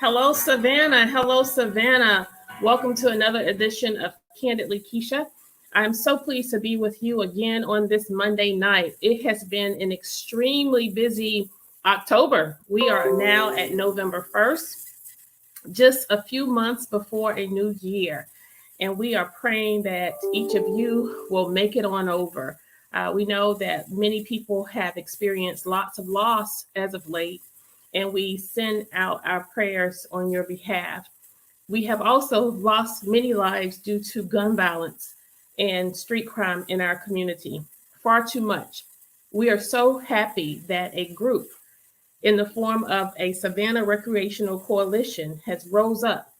Hello, Savannah. Hello, Savannah. Welcome to another edition of Kandily Kesha. I'm so pleased to be with you again on this Monday night. It has been an extremely busy October. We are now at November 1st, just a few months before a new year. And we are praying that each of you will make it on over. We know that many people have experienced lots of loss as of late, and we send out our prayers on your behalf. We have also lost many lives due to gun violence and street crime in our community. Far too much. We are so happy that a group in the form of a Savannah Recreational Coalition has rose up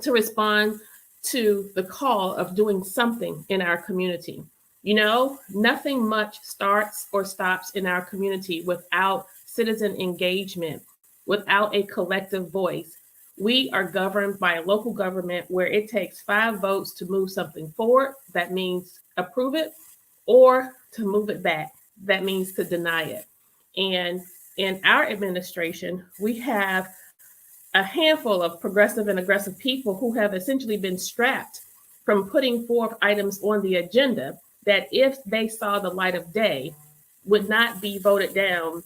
to respond to the call of doing something in our community. You know, nothing much starts or stops in our community without citizen engagement, without a collective voice. We are governed by a local government where it takes 5 votes to move something forward. That means approve it, or to move it back. That means to deny it. And in our administration, we have a handful of progressive and aggressive people who have essentially been strapped from putting forth items on the agenda that, if they saw the light of day, would not be voted down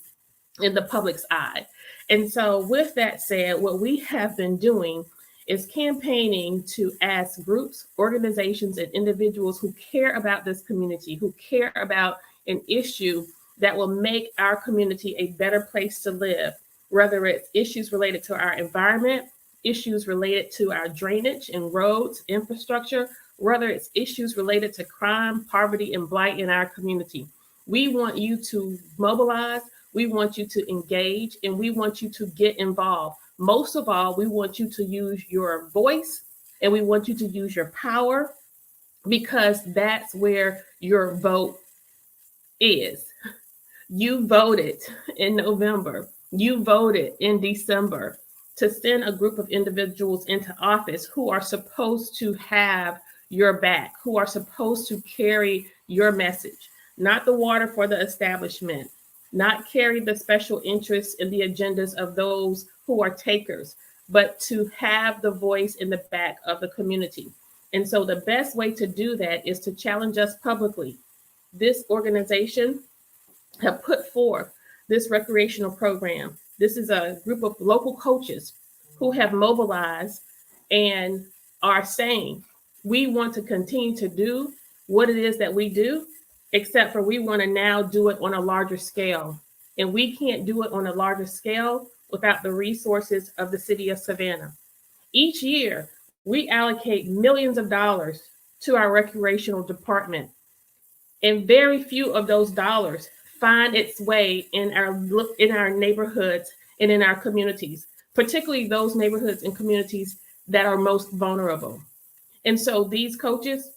in the public's eye. And so, with that said, what we have been doing is campaigning to ask groups, organizations, and individuals who care about this community, who care about an issue that will make our community a better place to live, whether it's issues related to our environment, issues related to our drainage and roads, infrastructure, whether it's issues related to crime, poverty, and blight in our community. We want you to mobilize, we want you to engage, and we want you to get involved. Most of all, we want you to use your voice, and we want you to use your power, because that's where your vote is. You voted in November. You voted in December to send a group of individuals into office who are supposed to have your back, who are supposed to carry your message, not the water for the establishment, not carry the special interests and the agendas of those who are takers, but to have the voice in the back of the community. And so the best way to do that is to challenge us publicly. This organization have put forth this recreational program. This is a group of local coaches who have mobilized and are saying, we want to continue to do what it is that we do, except for we want to now do it on a larger scale. And we can't do it on a larger scale without the resources of the city of Savannah. Each year, we allocate millions of dollars to our recreational department, and very few of those dollars find its way in our neighborhoods and in our communities, particularly those neighborhoods and communities that are most vulnerable. And so these coaches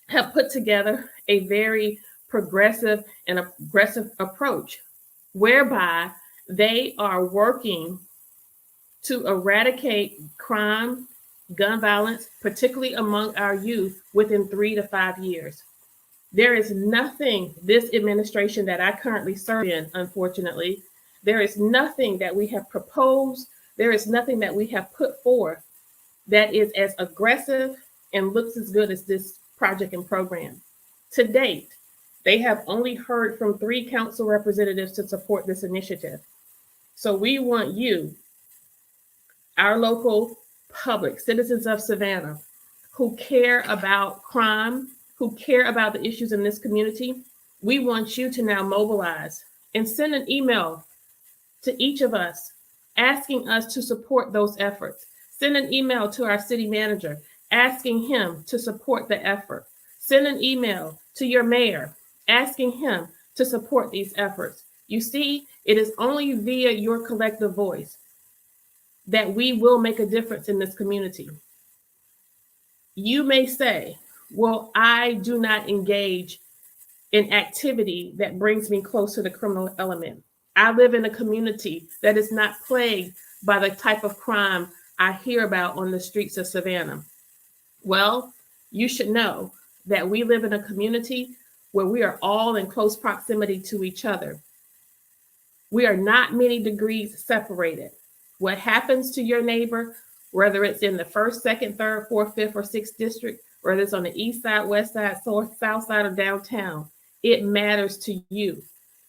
have put together a very progressive and aggressive approach whereby they are working to eradicate crime, gun violence, particularly among our youth, within 3 to 5 years. There is nothing this administration that I currently serve in, unfortunately, there is nothing that we have proposed, there is nothing that we have put forth that is as aggressive and looks as good as this project and program. To date, they have only heard from 3 council representatives to support this initiative. So we want you, our local public, citizens of Savannah, who care about crime, who care about the issues in this community, we want you to now mobilize and send an email to each of us asking us to support those efforts. Send an email to our city manager asking him to support the effort. Send an email to your mayor asking him to support these efforts. You see, it is only via your collective voice that we will make a difference in this community. You may say, well, I do not engage in activity that brings me close to the criminal element. I live in a community that is not plagued by the type of crime I hear about on the streets of Savannah. Well, you should know that we live in a community where we are all in close proximity to each other. We are not many degrees separated. What happens to your neighbor, whether it's in the first, second, third, fourth, fifth, or sixth district, whether it's on the east side, west side, south side, or downtown, it matters to you.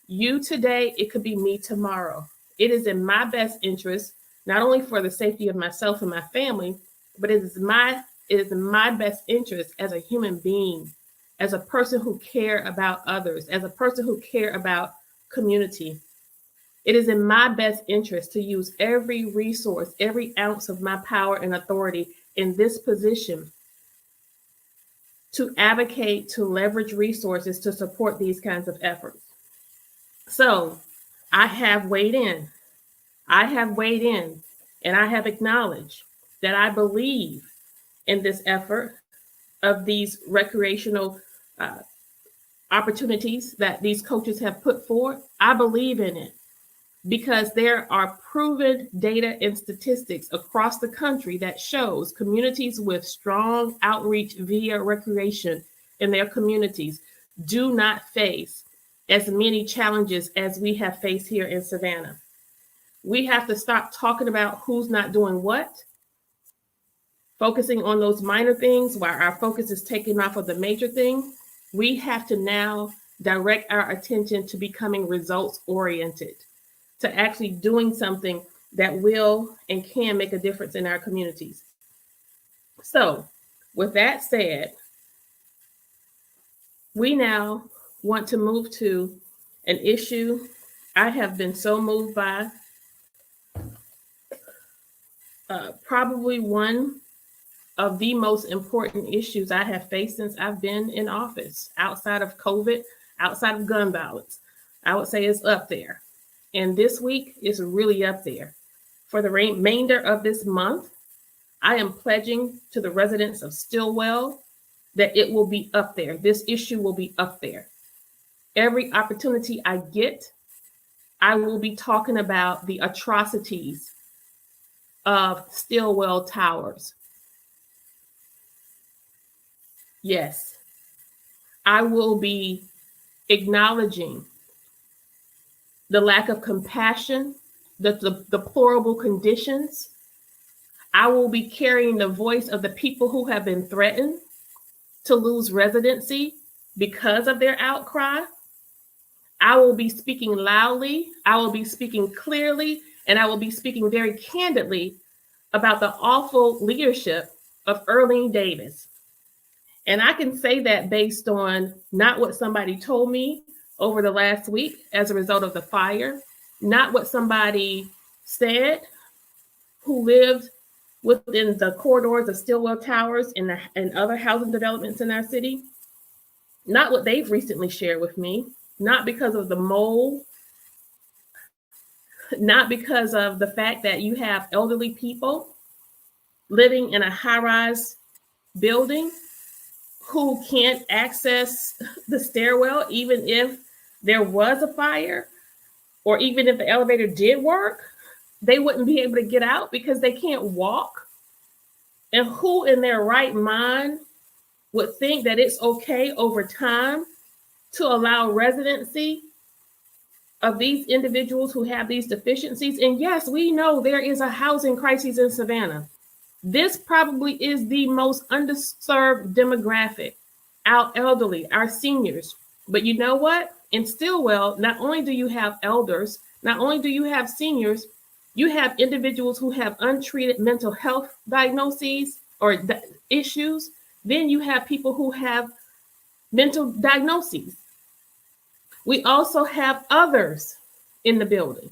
You today, it could be me tomorrow. It is in my best interest, not only for the safety of myself and my family, but it is in my best interest as a human being, as a person who care about others, as a person who care about community. It is in my best interest to use every resource, every ounce of my power and authority in this position to advocate, to leverage resources to support these kinds of efforts. So I have weighed in. And I have acknowledged that I believe in this effort of these recreational opportunities that these coaches have put forth. I believe in it because there are proven data and statistics across the country that shows communities with strong outreach via recreation in their communities do not face as many challenges as we have faced here in Savannah. We have to stop talking about who's not doing what, focusing on those minor things while our focus is taken off of the major thing. We have to now direct our attention to becoming results oriented, to actually doing something that will and can make a difference in our communities. So with that said, we now want to move to an issue I have been so moved by, probably one of the most important issues I have faced since I've been in office, outside of COVID, outside of gun violence. I would say it's up there. And this week is really up there. For the remainder of this month, I am pledging to the residents of StillHell that it will be up there. This issue will be up there. Every opportunity I get, I will be talking about the atrocities of StillHell towers. Yes, I will be acknowledging the lack of compassion, the deplorable conditions. I will be carrying the voice of the people who have been threatened to lose residency because of their outcry. I will be speaking loudly, I will be speaking clearly, and I will be speaking very candidly about the awful leadership of Earlene Davis. And I can say that based on not what somebody told me over the last week as a result of the fire, not what somebody said who lived within the corridors of StillHell Towers and other housing developments in our city, not what they've recently shared with me, not because of the mold, not because of the fact that you have elderly people living in a high-rise building who can't access the stairwell even if there was a fire, or even if the elevator did work, they wouldn't be able to get out because they can't walk. And who in their right mind would think that it's okay over time to allow residency of these individuals who have these deficiencies? And yes, we know there is a housing crisis in Savannah. This probably is the most underserved demographic, our elderly, our seniors. But you know what? In StillHell, not only do you have elders, not only do you have seniors, you have individuals who have untreated mental health diagnoses or issues. Then you have people who have mental diagnoses. We also have others in the building.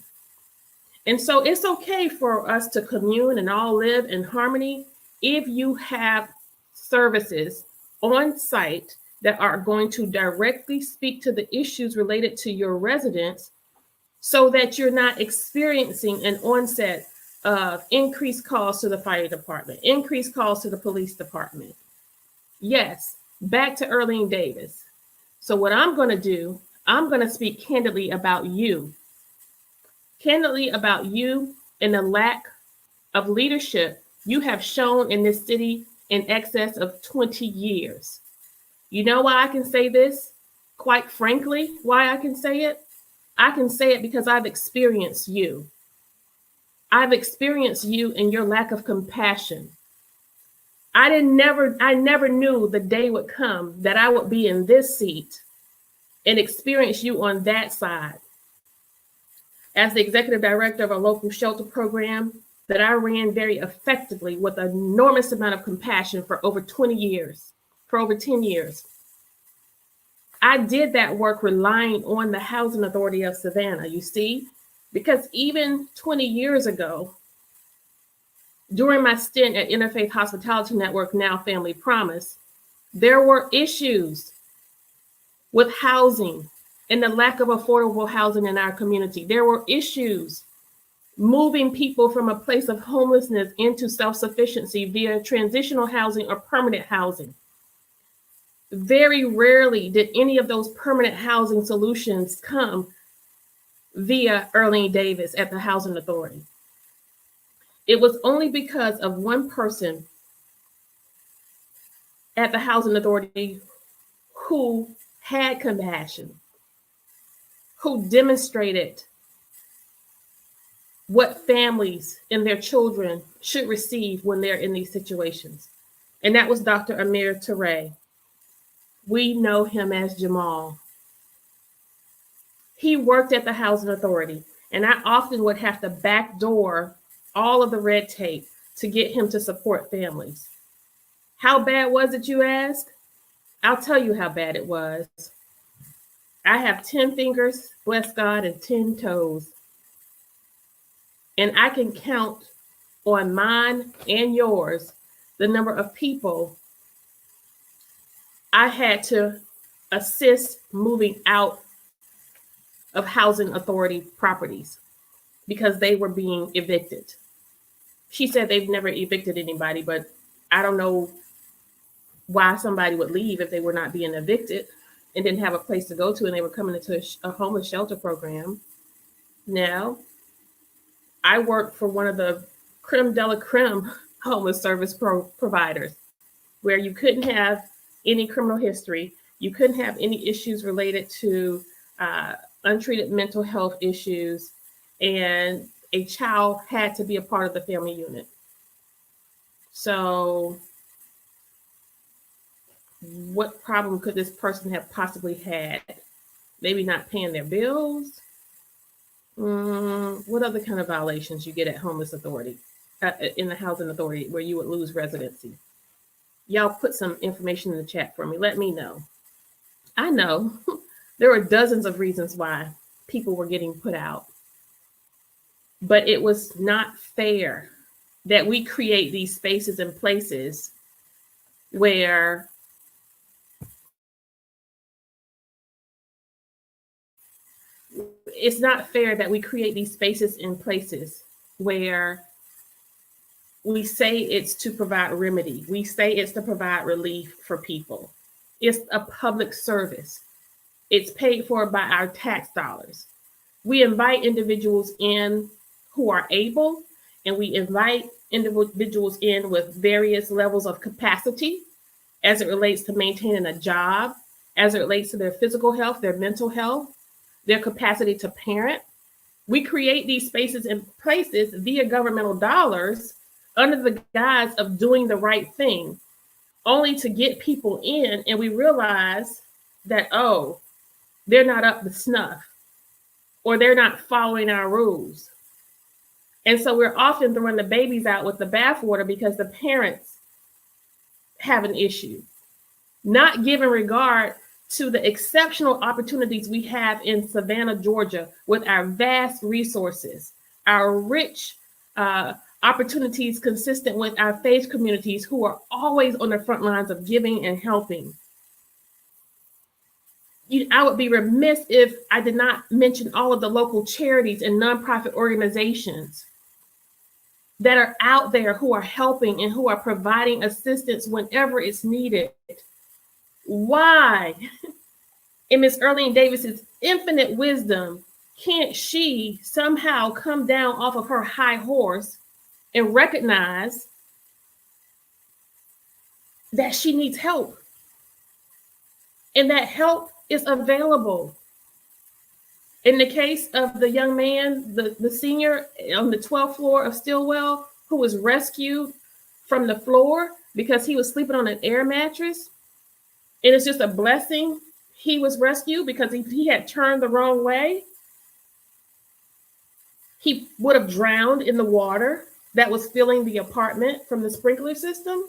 And so it's okay for us to commune and all live in harmony if you have services on site that are going to directly speak to the issues related to your residents, so that you're not experiencing an onset of increased calls to the fire department, increased calls to the police department. Yes, back to Earlene Davis. So what I'm going to do, I'm going to speak candidly about you and the lack of leadership you have shown in this city in excess of 20 years. You know why I can say this? Quite frankly, why I can say it? I can say it because I've experienced you. I've experienced you and your lack of compassion. I never knew the day would come that I would be in this seat and experience you on that side. As the executive director of a local shelter program that I ran very effectively with an enormous amount of compassion for over 20 years, for over 10 years. I did that work relying on the Housing Authority of Savannah, you see, because even 20 years ago, during my stint at Interfaith Hospitality Network, now Family Promise, there were issues with housing and the lack of affordable housing in our community. There were issues moving people from a place of homelessness into self-sufficiency via transitional housing or permanent housing. Very rarely did any of those permanent housing solutions come via Earlene Davis at the Housing Authority. It was only because of one person at the Housing Authority who had compassion, who demonstrated what families and their children should receive when they're in these situations. And that was Dr. Amir Toure. We know him as Jamal. He worked at the Housing Authority, and I often would have to backdoor all of the red tape to get him to support families. How bad was it, you ask? I'll tell you how bad it was. I have 10 fingers, bless God, and 10 toes. And I can count on mine and yours the number of people I had to assist moving out of Housing Authority properties because they were being evicted. She said they've never evicted anybody, but I don't know why somebody would leave if they were not being evicted and didn't have a place to go to and they were coming into a homeless shelter program. Now, I work for one of the creme de la creme homeless service providers where you couldn't have any criminal history. You couldn't have any issues related to untreated mental health issues, and a child had to be a part of the family unit. So what problem could this person have possibly had? Maybe not paying their bills? What other kind of violations you get at homeless authority, in the Housing Authority, where you would lose residency? Y'all put some information in the chat for me. Let me know. I know there were dozens of reasons why people were getting put out, but it was not fair that we create these spaces and places where it's not fair that we create these spaces and places where we say it's to provide remedy. We say it's to provide relief for people. It's a public service. It's paid for by our tax dollars. We invite individuals in who are able, and we invite individuals in with various levels of capacity as it relates to maintaining a job, as it relates to their physical health, their mental health, their capacity to parent. We create these spaces and places via governmental dollars under the guise of doing the right thing, only to get people in, and we realize that, oh, they're not up to snuff, or they're not following our rules. And so we're often throwing the babies out with the bathwater because the parents have an issue, not giving regard to the exceptional opportunities we have in Savannah, Georgia, with our vast resources, our rich opportunities consistent with our faith communities who are always on the front lines of giving and helping. I would be remiss if I did not mention all of the local charities and nonprofit organizations that are out there who are helping and who are providing assistance whenever it's needed. Why, in Miss Earlene Davis's infinite wisdom, can't she somehow come down off of her high horse and recognize that she needs help and that help is available? In the case of the young man, the senior on the 12th floor of StillHell, who was rescued from the floor because he was sleeping on an air mattress, and it's just a blessing he was rescued, because if he had turned the wrong way, he would have drowned in the water that was filling the apartment from the sprinkler system.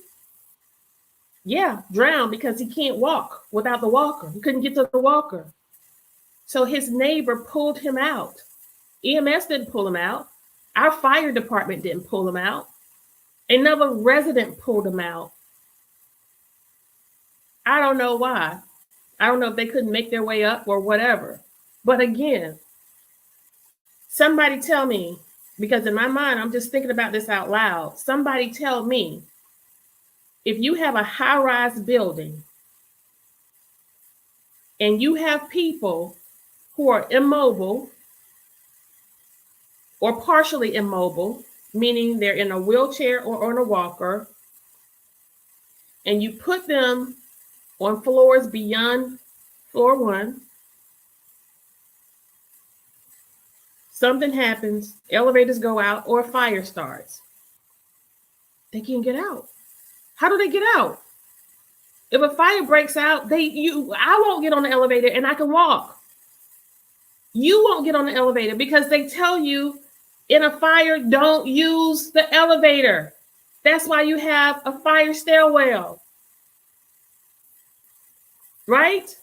Yeah, drowned because he can't walk without the walker. He couldn't get to the walker. So his neighbor pulled him out. EMS didn't pull him out. Our fire department didn't pull him out. Another resident pulled him out. I don't know why. I don't know if they couldn't make their way up or whatever. But again, somebody tell me, because in my mind, I'm just thinking about this out loud. Somebody tell me, if you have a high-rise building and you have people who are immobile or partially immobile, meaning they're in a wheelchair or on a walker, and you put them on floors beyond floor 1, something happens, elevators go out, or a fire starts, they can't get out. How do they get out? If a fire breaks out, I won't get on the elevator and I can walk. You won't get on the elevator because they tell you in a fire, don't use the elevator. That's why you have a fire stairwell. Right?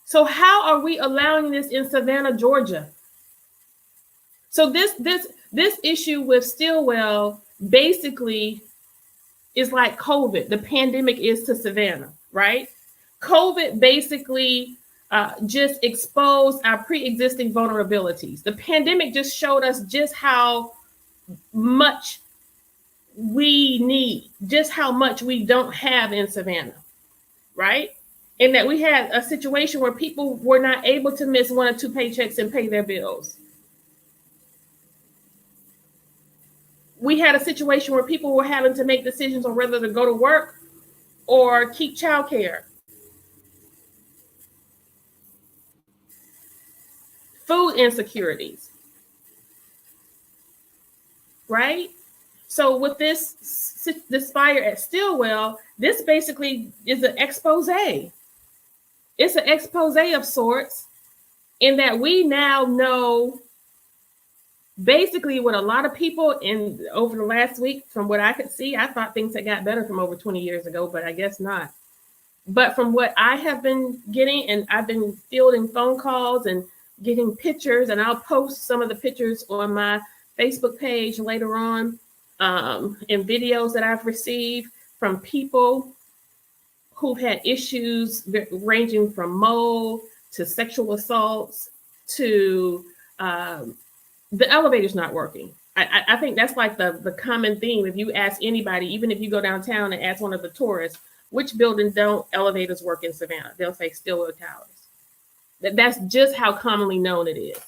So how are we allowing this in Savannah, Georgia? So this issue with StillHell basically is like COVID. The pandemic is to Savannah, right? COVID basically just exposed our pre-existing vulnerabilities. The pandemic just showed us just how much we need, just how much we don't have in Savannah, right? And that we had a situation where people were not able to miss 1 or 2 paychecks and pay their bills. We had a situation where people were having to make decisions on whether to go to work or keep childcare. Food insecurities, right? So with this fire at StillHell, this basically is an expose. It's an expose of sorts, in that we now know basically what a lot of people over the last week, from what I could see, I thought things had got better from over 20 years ago, but I guess not. But from what I have been getting, and I've been fielding phone calls and getting pictures, and I'll post some of the pictures on my Facebook page later on, and videos that I've received from people who've had issues ranging from mold to sexual assaults to the elevator's not working. I think that's like the common theme. If you ask anybody, even if you go downtown and ask one of the tourists, which building don't elevators work in Savannah? They'll say StillHell Towers. That's just how commonly known it is,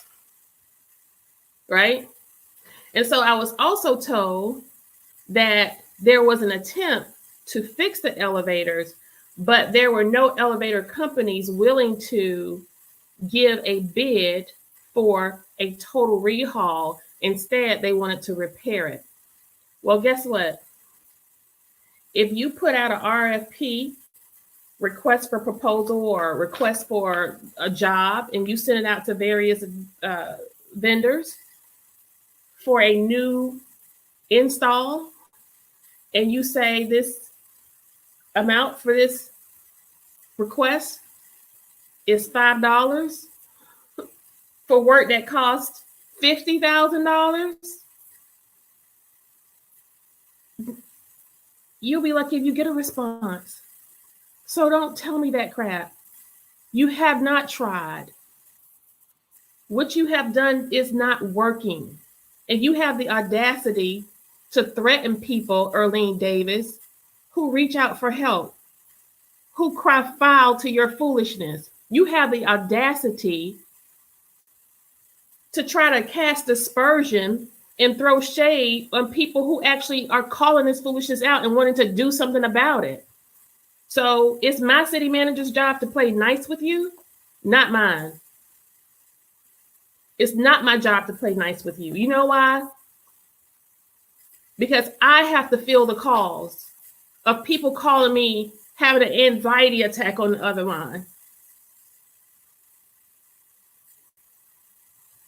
right? And so I was also told that there was an attempt to fix the elevators, but there were no elevator companies willing to give a bid for a total rehaul. Instead, they wanted to repair it. Well, guess what? If you put out an RFP, request for proposal or request for a job, and you send it out to various vendors for a new install, and you say this amount for this request is $5 for work that costs $50,000, you'll be lucky if you get a response. So don't tell me that crap. You have not tried. What you have done is not working. And you have the audacity to threaten people, Earlene Davis, who reach out for help, who cry foul to your foolishness. You have the audacity to try to cast aspersion and throw shade on people who actually are calling this foolishness out and wanting to do something about it. So it's my city manager's job to play nice with you, not mine. It's not my job to play nice with you. You know why? Because I have to feel the calls of people calling me having an anxiety attack on the other line.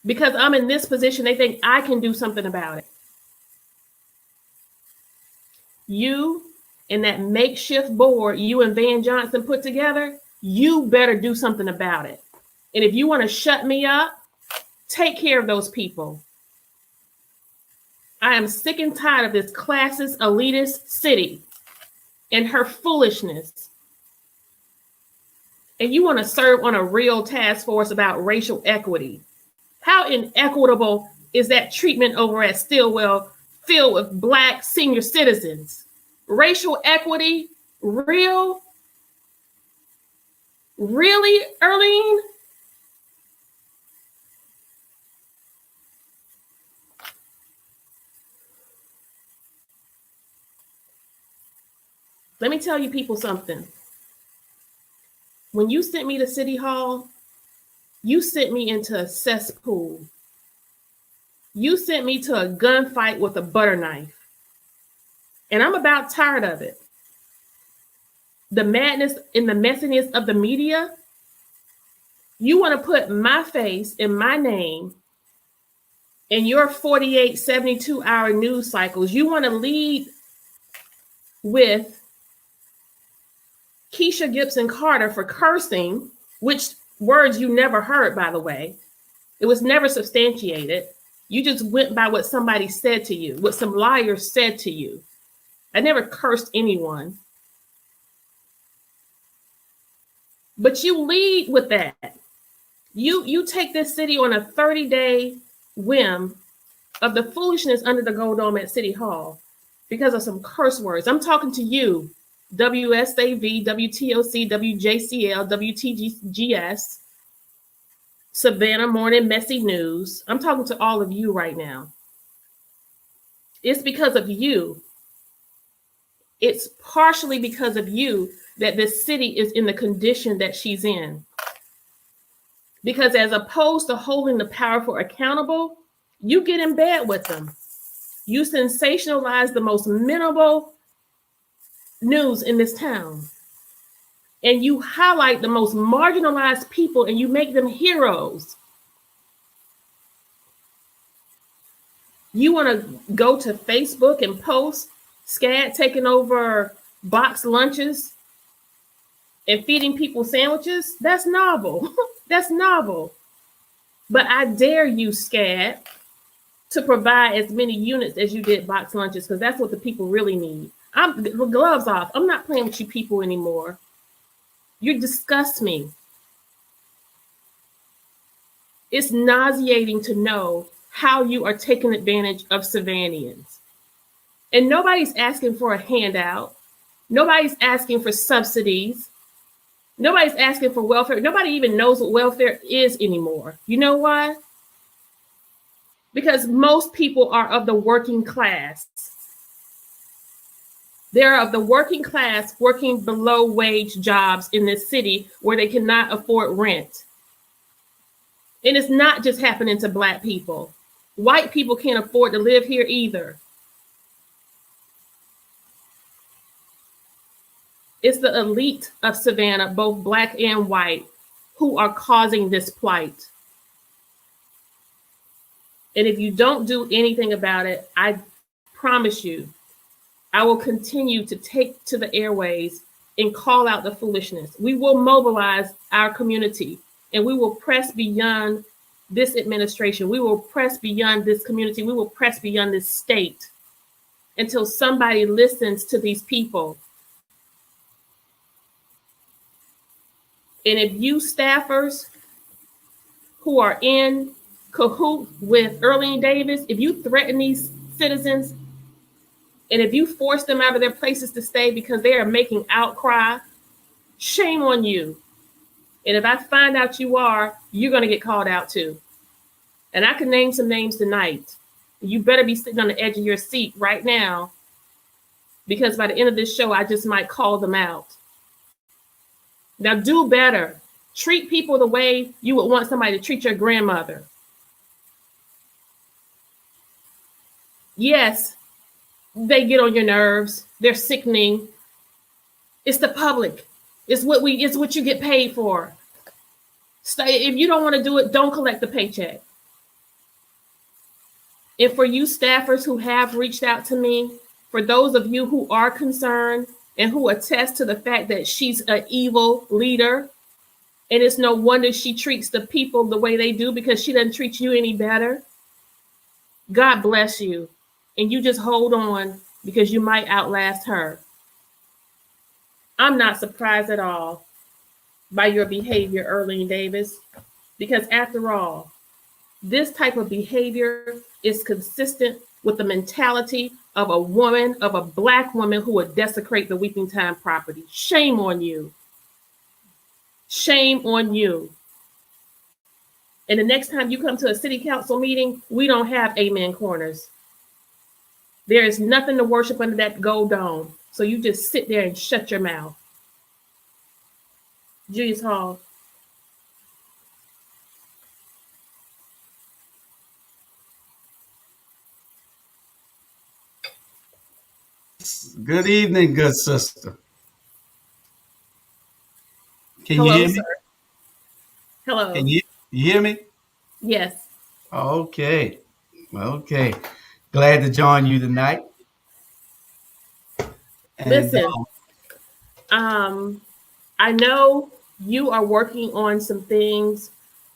Because I'm in this position, they think I can do something about it. You and that makeshift board you and Van Johnson put together, you better do something about it. And if you want to shut me up, take care of those people. I am sick and tired of this classist, elitist city and her foolishness. And you want to serve on a real task force about racial equity. How inequitable is that treatment over at StillHell filled with Black senior citizens? Racial equity, real? Really, Earlene? Let me tell you people something. When you sent me to City Hall, you sent me into a cesspool. You sent me to a gunfight with a butter knife. And I'm about tired of it. The madness and the messiness of the media. You want to put my face and my name in your 48, 72-hour news cycles. You want to lead with Keisha Gibson Carter for cursing, which words you never heard, by the way. It was never substantiated. You just went by what somebody said to you, what some liars said to you. I never cursed anyone. But you lead with that. You take this city on a 30-day whim of the foolishness under the gold dome at City Hall because of some curse words. I'm talking to you, WSAV, WTOC, WJCL, WTGS, Savannah Morning Messy News. I'm talking to all of you right now. It's because of you. It's partially because of you that this city is in the condition that she's in. Because as opposed to holding the powerful accountable, you get in bed with them. You sensationalize the most minimal news in this town. And you highlight the most marginalized people and you make them heroes. You want to go to Facebook and post SCAD taking over box lunches and feeding people sandwiches? That's novel. That's novel. But I dare you, SCAD, to provide as many units as you did box lunches, because that's what the people really need. I'm gloves off. I'm not playing with you people anymore. You disgust me. It's nauseating to know how you are taking advantage of Savannahans. And nobody's asking for a handout. Nobody's asking for subsidies. Nobody's asking for welfare. Nobody even knows what welfare is anymore. You know why? Because most people are of the working class. They're of the working class working below wage jobs in this city where they cannot afford rent. And it's not just happening to Black people. White people can't afford to live here either. It's the elite of Savannah, both Black and white, who are causing this plight. And if you don't do anything about it, I promise you, I will continue to take to the airways and call out the foolishness. We will mobilize our community and we will press beyond this administration. We will press beyond this community. We will press beyond this state until somebody listens to these people. And if you staffers who are in cahoots with Earlene Davis, if you threaten these citizens, and if you force them out of their places to stay because they are making outcry, shame on you. And if I find out you are, you're going to get called out too. And I can name some names tonight. You better be sitting on the edge of your seat right now, because by the end of this show, I just might call them out. Now do better. Treat people the way you would want somebody to treat your grandmother. Yes, they get on your nerves. They're sickening. It's the public. It's what you get paid for. Stay, if you don't want to do it, don't collect the paycheck. And for you staffers who have reached out to me, for those of you who are concerned and who attest to the fact that she's an evil leader, and it's no wonder she treats the people the way they do because she doesn't treat you any better. God bless you. And you just hold on because you might outlast her. I'm not surprised at all by your behavior, Earlene Davis, because after all, this type of behavior is consistent with the mentality of a woman, of a Black woman who would desecrate the Weeping Time property. Shame on you. Shame on you. And the next time you come to a city council meeting, we don't have amen corners. There is nothing to worship under that gold dome. So you just sit there and shut your mouth. Julius Hall. Good evening, good sister. Can Hello, you hear me? sir. Hello. Can you hear me? Yes. Okay. Okay. Glad to join you tonight. And, Listen, I know you are working on some things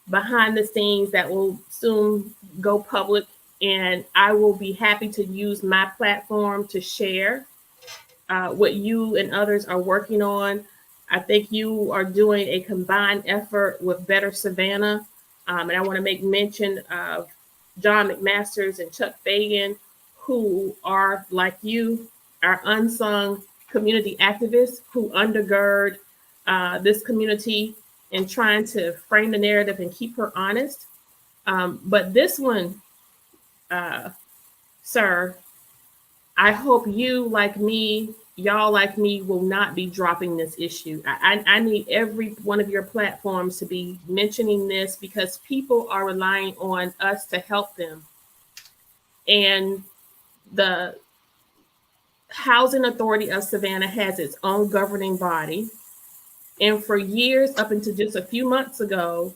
behind the scenes that will soon go public, and I will be happy to use my platform to share what you and others are working on. I think you are doing a combined effort with Better Savannah, and I want to make mention of John McMasters and Chuck Fagan, who are, like you, are unsung community activists who undergird this community in trying to frame the narrative and keep her honest. But this one, sir, I hope you, like me, y'all like me, will not be dropping this issue. I need every one of your platforms to be mentioning this because people are relying on us to help them. And the Housing Authority of Savannah has its own governing body. And for years, up until just a few months ago,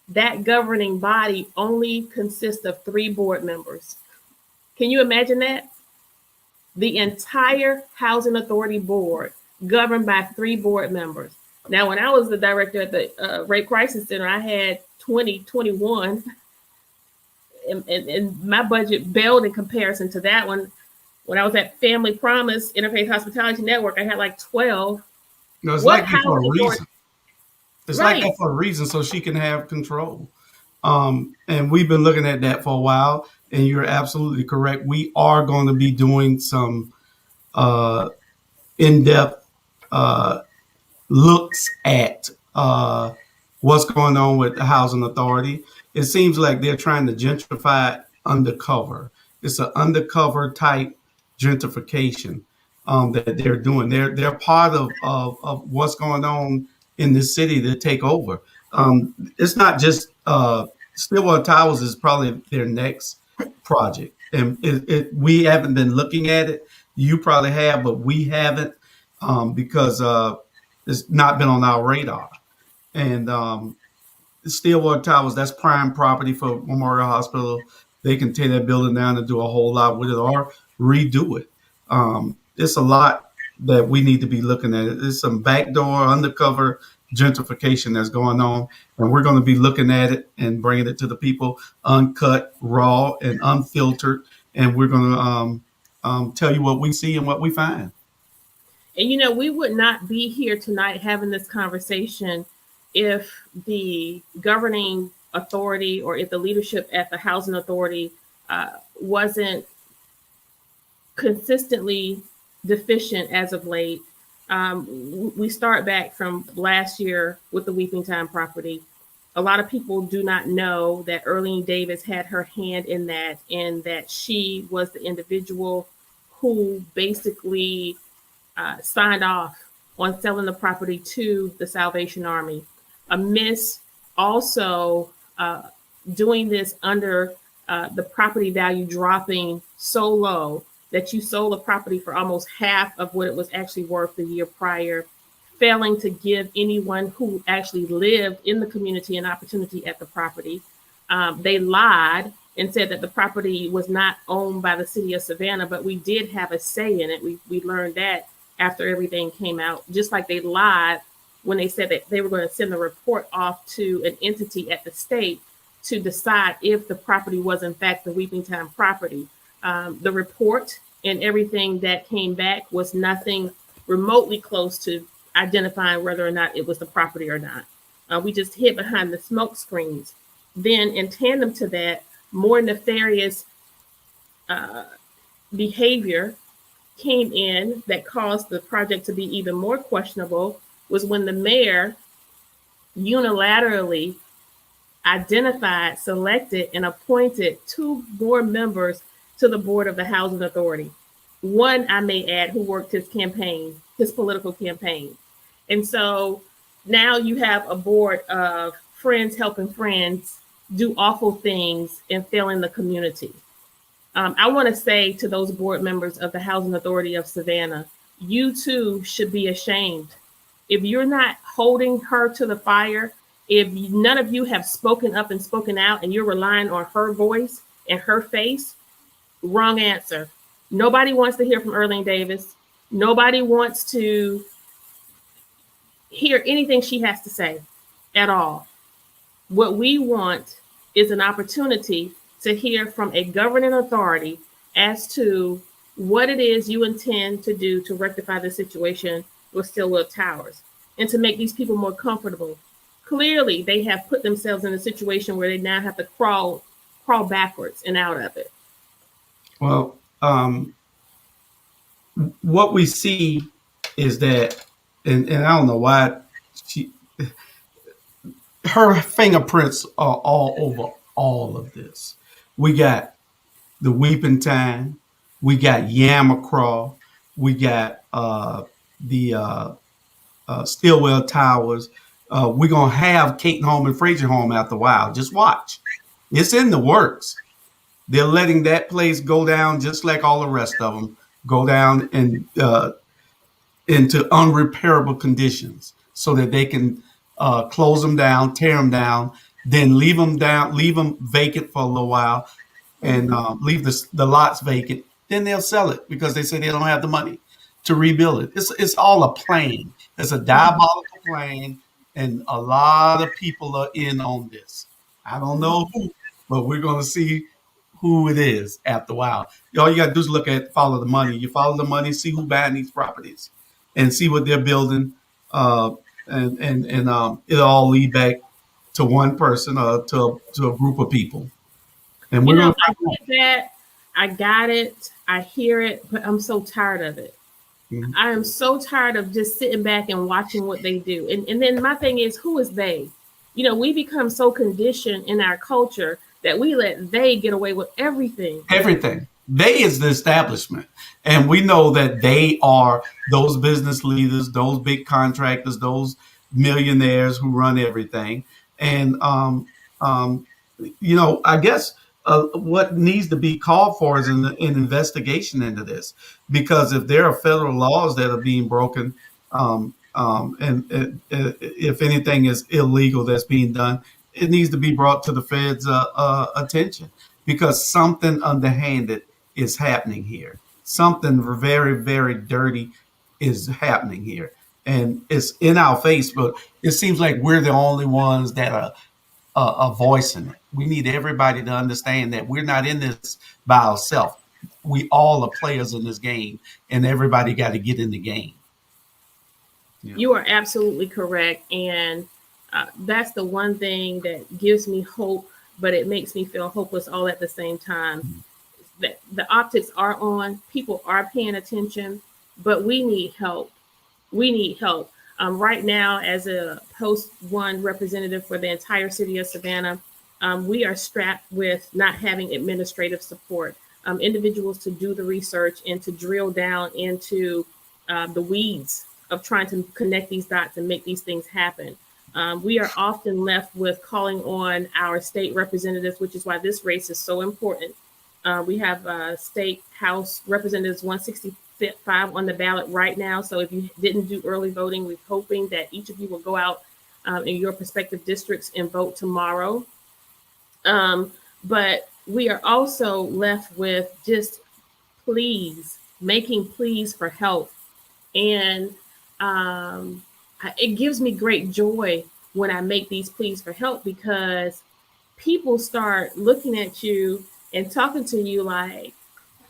that governing body only consists of 3 board members. Can you imagine that? The entire Housing Authority board governed by 3 board members. Now, when I was the director at the Rape Crisis Center, I had 21, and my budget bailed in comparison to that one. When I was at Family Promise Interfaith Hospitality Network, I had like 12. no, it's like that for a reason. It's Right. like that for a reason, so she can have control. And we've been looking at that for a while, and you're absolutely correct. We are going to be doing some in-depth looks at what's going on with the Housing Authority. It seems like they're trying to gentrify undercover. It's an undercover type gentrification that they're doing. They're part of what's going on in this city to take over. It's not just Stillwater Towers is probably their next project, and we haven't been looking at it. You probably have, but we haven't because it's not been on our radar. And Stillwater Towers, that's prime property for Memorial Hospital. They can tear that building down and do a whole lot with it or redo it. It's a lot that we need to be looking at. There's some backdoor, undercover gentrification that's going on, and we're going to be looking at it and bringing it to the people uncut, raw, and unfiltered. And we're going to tell you what we see and what we find. And, you know, we would not be here tonight having this conversation if the governing authority or if the leadership at the Housing Authority wasn't consistently deficient as of late. We start back from last year with the Weeping Time property. A lot of people do not know that Earlene Davis had her hand in that, and that she was the individual who basically signed off on selling the property to the Salvation Army. Amidst also doing this under the property value dropping so low that you sold a property for almost half of what it was actually worth the year prior, failing to give anyone who actually lived in the community an opportunity at the property. They lied and said that the property was not owned by the city of Savannah, but we did have a say in it. We learned that after everything came out, just like they lied when they said that they were going to send the report off to an entity at the state to decide if the property was in fact the Weeping Time property. The report and everything that came back was nothing remotely close to identifying whether or not it was the property or not. We just hid behind the smoke screens. Then in tandem to that, more nefarious behavior came in that caused the project to be even more questionable was when the mayor unilaterally identified, selected, and appointed 2 more members to the board of the Housing Authority. One, I may add, who worked his campaign, his political campaign. And so now you have a board of friends helping friends do awful things and failing the community. I want to say to those board members of the Housing Authority of Savannah, you too should be ashamed. If you're not holding her to the fire, if none of you have spoken up and spoken out and you're relying on her voice and her face, wrong answer. Nobody wants to hear from Erling Davis. Nobody wants to hear anything she has to say at all. What we want is an opportunity to hear from a governing authority as to what it is you intend to do to rectify the situation with StillHell Towers and to make these people more comfortable. Clearly, they have put themselves in a situation where they now have to crawl backwards and out of it. Well, what we see is that, and I don't know why her fingerprints are all over all of this. We got the Weeping Time, we got Yamacraw, we got the Stillwell Towers. We're gonna have Kate Home and Frazier Home after a while. Just watch. It's in the works. They're letting that place go down just like all the rest of them go down and into unrepairable conditions so that they can close them down, tear them down, then leave them vacant for a little while and leave the lots vacant. Then they'll sell it because they say they don't have the money to rebuild it. It's all a plan. It's a diabolical plan, and a lot of people are in on this. I don't know who, but we're going to see who it is after a while. All you got to do is follow the money. You follow the money, see who's buying these properties, and see what they're building, and it'll all lead back to one person or to a group of people. And we're going to. I get that. I got it. I hear it, but I'm so tired of it. Mm-hmm. I am so tired of just sitting back and watching what they do. And then my thing is, who is they? We become so conditioned in our culture that we let they get away with everything. Everything. They is the establishment. And we know that they are those business leaders, those big contractors, those millionaires who run everything. And, I guess what needs to be called for is an investigation into this, because if there are federal laws that are being broken, and if anything is illegal that's being done, it needs to be brought to the feds' attention, because something underhanded is happening here. Something very, very dirty is happening here. And it's in our face, but it seems like we're the only ones that are voicing it. We need everybody to understand that we're not in this by ourselves. We all are players in this game, and everybody got to get in the game. Yeah. You are absolutely correct. And that's the one thing that gives me hope, but it makes me feel hopeless all at the same time. Mm-hmm. That the optics are on, people are paying attention, but we need help. We need help. Right now, as a Post 1 representative for the entire city of Savannah, we are strapped with not having administrative support, individuals to do the research and to drill down into the weeds of trying to connect these dots and make these things happen. We are often left with calling on our state representatives, which is why this race is so important. We have State House Representatives 165 on the ballot right now. So if you didn't do early voting, we're hoping that each of you will go out in your respective districts and vote tomorrow. But we are also left with just pleas, making pleas for help. And it gives me great joy when I make these pleas for help, because people start looking at you and talking to you like,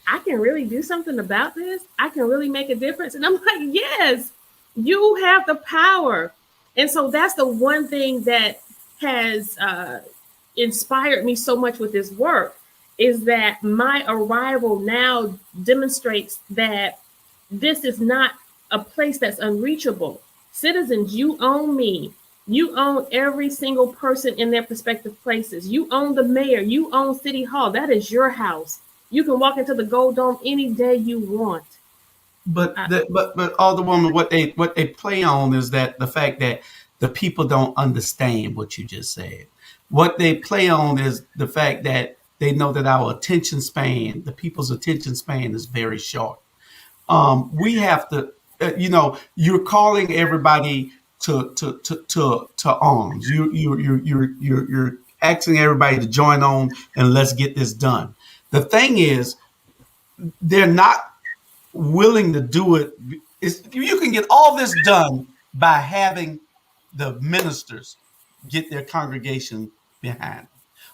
I can really do something about this. I can really make a difference. And I'm like, yes, you have the power. And so that's the one thing that has inspired me so much with this work, is that my arrival now demonstrates that this is not a place that's unreachable. Citizens, you own me. You own every single person in their prospective places. You own the mayor. You own City Hall. That is your house. You can walk into the Gold Dome any day you want. But Alderwoman, what they play on is that the fact that the people don't understand what you just said. What they play on is the fact that they know that our attention span, the people's attention span, is very short. We have to, you're calling everybody to arms. You're asking everybody to join on and let's get this done. The thing is, they're not willing to do it. You can get all this done by having the ministers get their congregation behind them.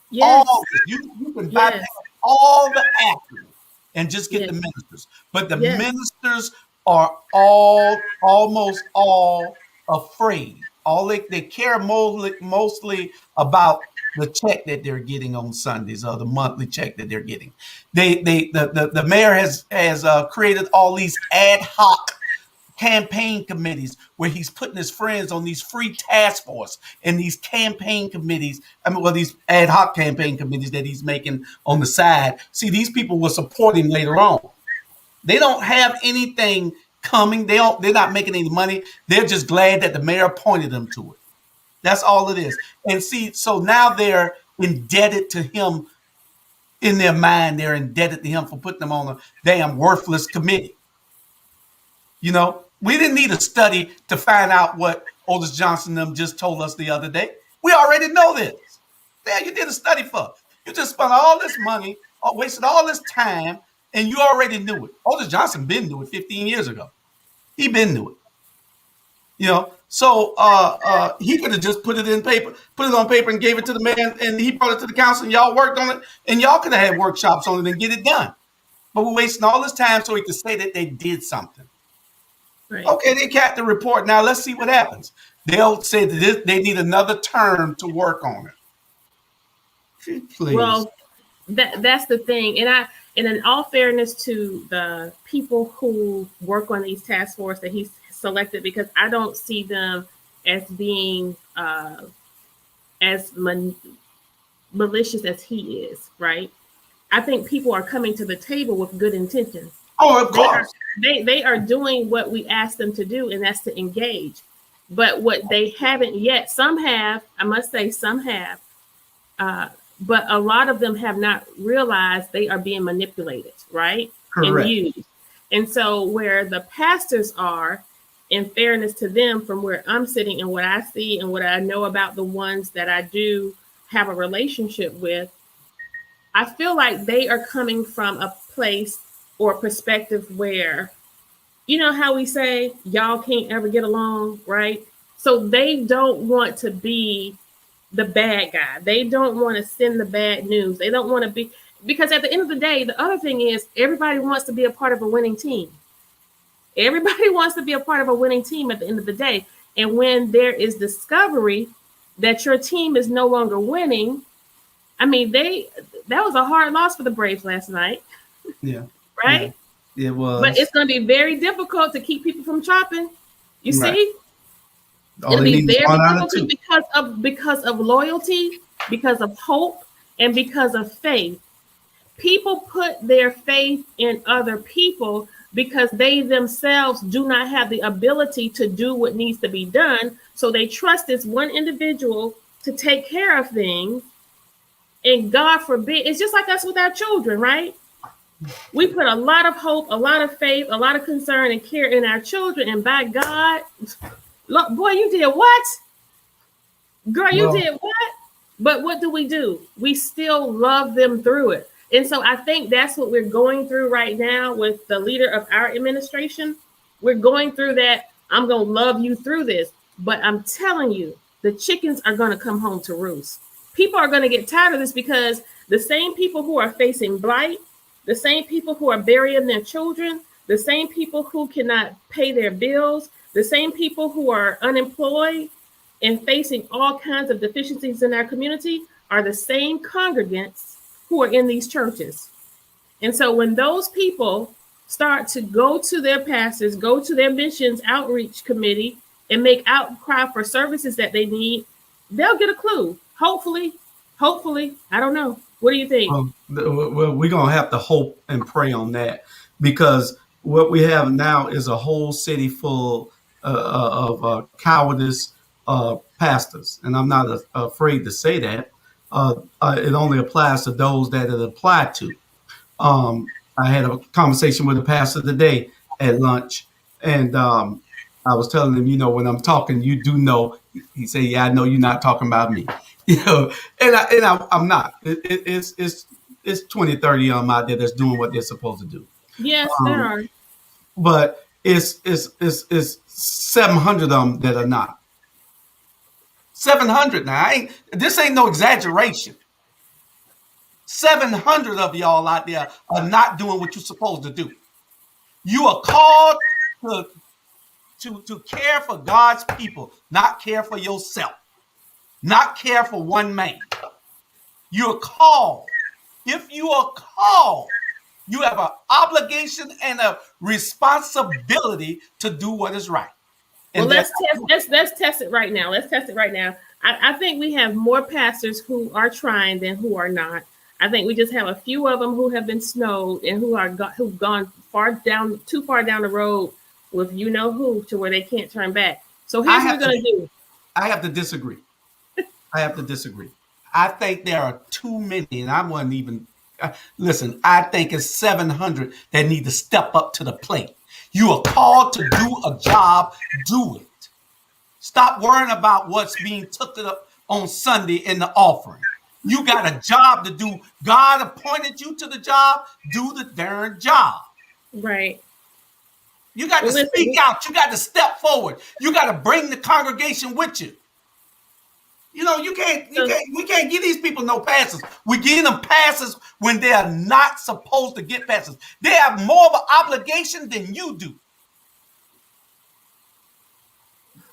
Yes. All this, you can bypass all the acting and just get the ministers. But the ministers are almost all afraid. They care mostly about the check that they're getting on Sundays, or the monthly check that they're getting. The mayor has created all these ad hoc campaign committees where he's putting his friends on these free task force and these campaign committees. These ad hoc campaign committees that he's making on the side. See, these people will support him later on. They don't have anything coming. They're not making any money. They're just glad that the mayor appointed them to it. That's all it is. And see, so now they're indebted to him. In their mind, they're indebted to him for putting them on a damn worthless committee. We didn't need a study to find out what Otis Johnson them just told us the other day. We already know this. Yeah, you did a study for. You just spent all this money, wasted all this time, and you already knew it. Otis Johnson been knew it 15 years ago. He been knew it. So he could have just put it on paper and gave it to the man, and he brought it to the council, and y'all worked on it, and y'all could have had workshops on it and get it done. But we're wasting all this time so he could say that they did something. Right. Okay, they got the report. Now let's see what happens. They'll say that they need another term to work on it. Please. Well, that's the thing. And in all fairness to the people who work on these task force that he's selected, because I don't see them as being as malicious as he is, right? I think people are coming to the table with good intentions. Oh, of course. They are doing what we asked them to do, and that's to engage. But what they haven't yet, some have, I must say some have, but a lot of them have not realized they are being manipulated, right? Correct. And used. And so where the pastors are, in fairness to them, from where I'm sitting and what I see and what I know about the ones that I do have a relationship with, I feel like they are coming from a place or perspective where, how we say, y'all can't ever get along, right? So they don't want to be the bad guy. They don't want to send the bad news. They don't want to be, because at the end of the day, the other thing is everybody wants to be a part of a winning team. Everybody wants to be a part of a winning team at the end of the day. And when there is discovery that your team is no longer winning, that was a hard loss for the Braves last night. Yeah. Right? Yeah, it was. But it's going to be very difficult to keep people from chopping. You see? It'll be very difficult because of loyalty, because of hope, and because of faith. People put their faith in other people because they themselves do not have the ability to do what needs to be done. So they trust this one individual to take care of things. And God forbid, it's just like us with our children, right? We put a lot of hope, a lot of faith, a lot of concern and care in our children. And by God, look, boy, you did what? Girl, you did what? But what do? We still love them through it. And so I think that's what we're going through right now with the leader of our administration. We're going through that. I'm going to love you through this. But I'm telling you, the chickens are going to come home to roost. People are going to get tired of this because the same people who are facing blight, the same people who are burying their children, the same people who cannot pay their bills, the same people who are unemployed and facing all kinds of deficiencies in our community are the same congregants who are in these churches. And so when those people start to go to their pastors, go to their missions outreach committee and make outcry for services that they need, they'll get a clue. Hopefully, I don't know. What do you think? Well, we're going to have to hope and pray on that, because what we have now is a whole city full of cowardice pastors. And I'm not afraid to say that. It only applies to those that it applied to. I had a conversation with a pastor today at lunch, and I was telling him, when I'm talking, you do know. He said, "Yeah, I know you're not talking about me." I'm not. It's 20, 30 of them out there that's doing what they're supposed to do. Yes, there are. But it's 700 of them that are not. 700 now. This ain't no exaggeration. 700 of y'all out there are not doing what you're supposed to do. You are called to care for God's people, not care for yourself, not care for one man. You're called. If you are called, you have an obligation and a responsibility to do what is right. And well, let's test it right now. Let's test it right now. I think we have more pastors who are trying than who are not. I think we just have a few of them who have been snowed and who've gone too far down the road with who to where they can't turn back. So here's what we're going to do. I have to disagree. I think there are too many, and I wasn't even listen. I think it's 700 that need to step up to the plate. You are called to do a job. Do it. Stop worrying about what's being took up on Sunday in the offering. You got a job to do. God appointed you to the job. Do the darn job. Right. You got to speak out. You got to step forward. You got to bring the congregation with you. We can't give these people no passes. We give them passes when they are not supposed to get passes. They have more of an obligation than you do.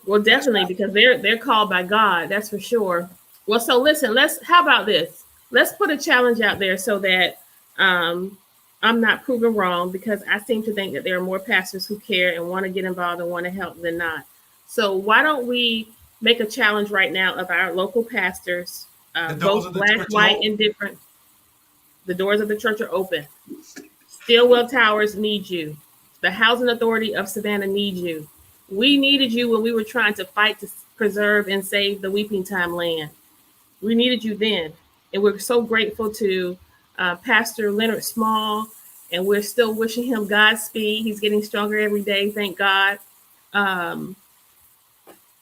Well, definitely, because they're called by God. That's for sure. Well, so listen, how about this? Let's put a challenge out there so that I'm not proven wrong, because I seem to think that there are more pastors who care and want to get involved and want to help than not. So why don't we make a challenge right now of our local pastors, both black, white, and different. The doors of the church are open. StillHell Towers need you. The Housing Authority of Savannah needs you. We needed you when we were trying to fight to preserve and save the Weeping Time land. We needed you then. And we're so grateful to Pastor Leonard Small, and we're still wishing him Godspeed. He's getting stronger every day, thank God.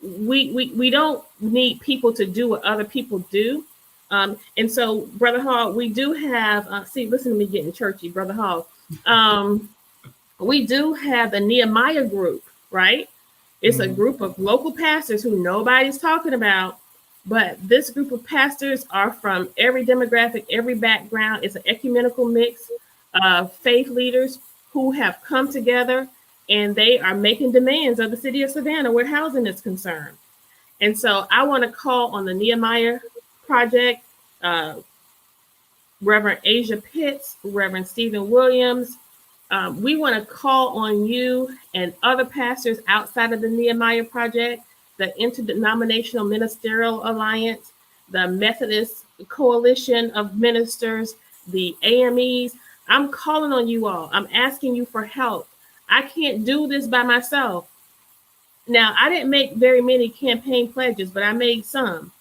We don't need people to do what other people do. And so, Brother Hall, we do have, listen to me getting churchy, Brother Hall. We do have the Nehemiah group, right? It's a group of local pastors who nobody's talking about, but this group of pastors are from every demographic, every background. It's an ecumenical mix of faith leaders who have come together, and they are making demands of the city of Savannah where housing is concerned. And so I want to call on the Nehemiah Project, Reverend Asia Pitts, Reverend Stephen Williams. We want to call on you and other pastors outside of the Nehemiah Project, the Interdenominational Ministerial Alliance, the Methodist Coalition of Ministers, the AMEs. I'm calling on you all. I'm asking you for help. I can't do this by myself. Now, I didn't make very many campaign pledges, but I made some.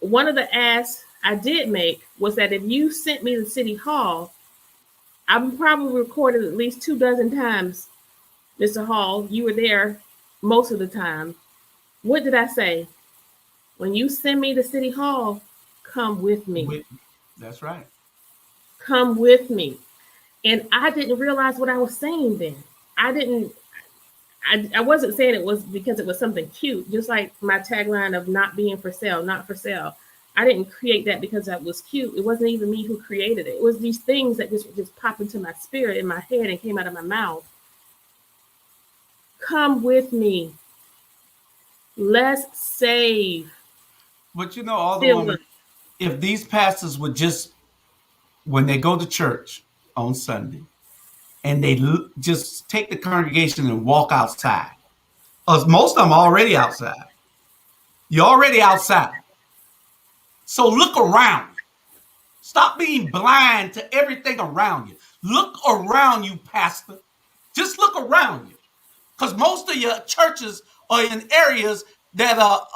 One of the asks I did make was that if you sent me to City Hall, I'm probably recorded at least 24 times. Mr. Hall, you were there most of the time. What did I say? When you send me to City Hall, come with me. That's right. Come with me. And I didn't realize what I was saying then. I wasn't saying it was because it was something cute, just like my tagline of not being for sale, not for sale. I didn't create that because that was cute. It wasn't even me who created it. It was these things that just popped into my spirit, in my head, and came out of my mouth. Come with me. Let's save. But Alderwoman, if these pastors would just, when they go to church on Sunday, and they just take the congregation and walk outside, most of them are already outside. You're already outside. So look around. Stop being blind to everything around you. Look around you, pastor. Just look around you. Because most of your churches are in areas that are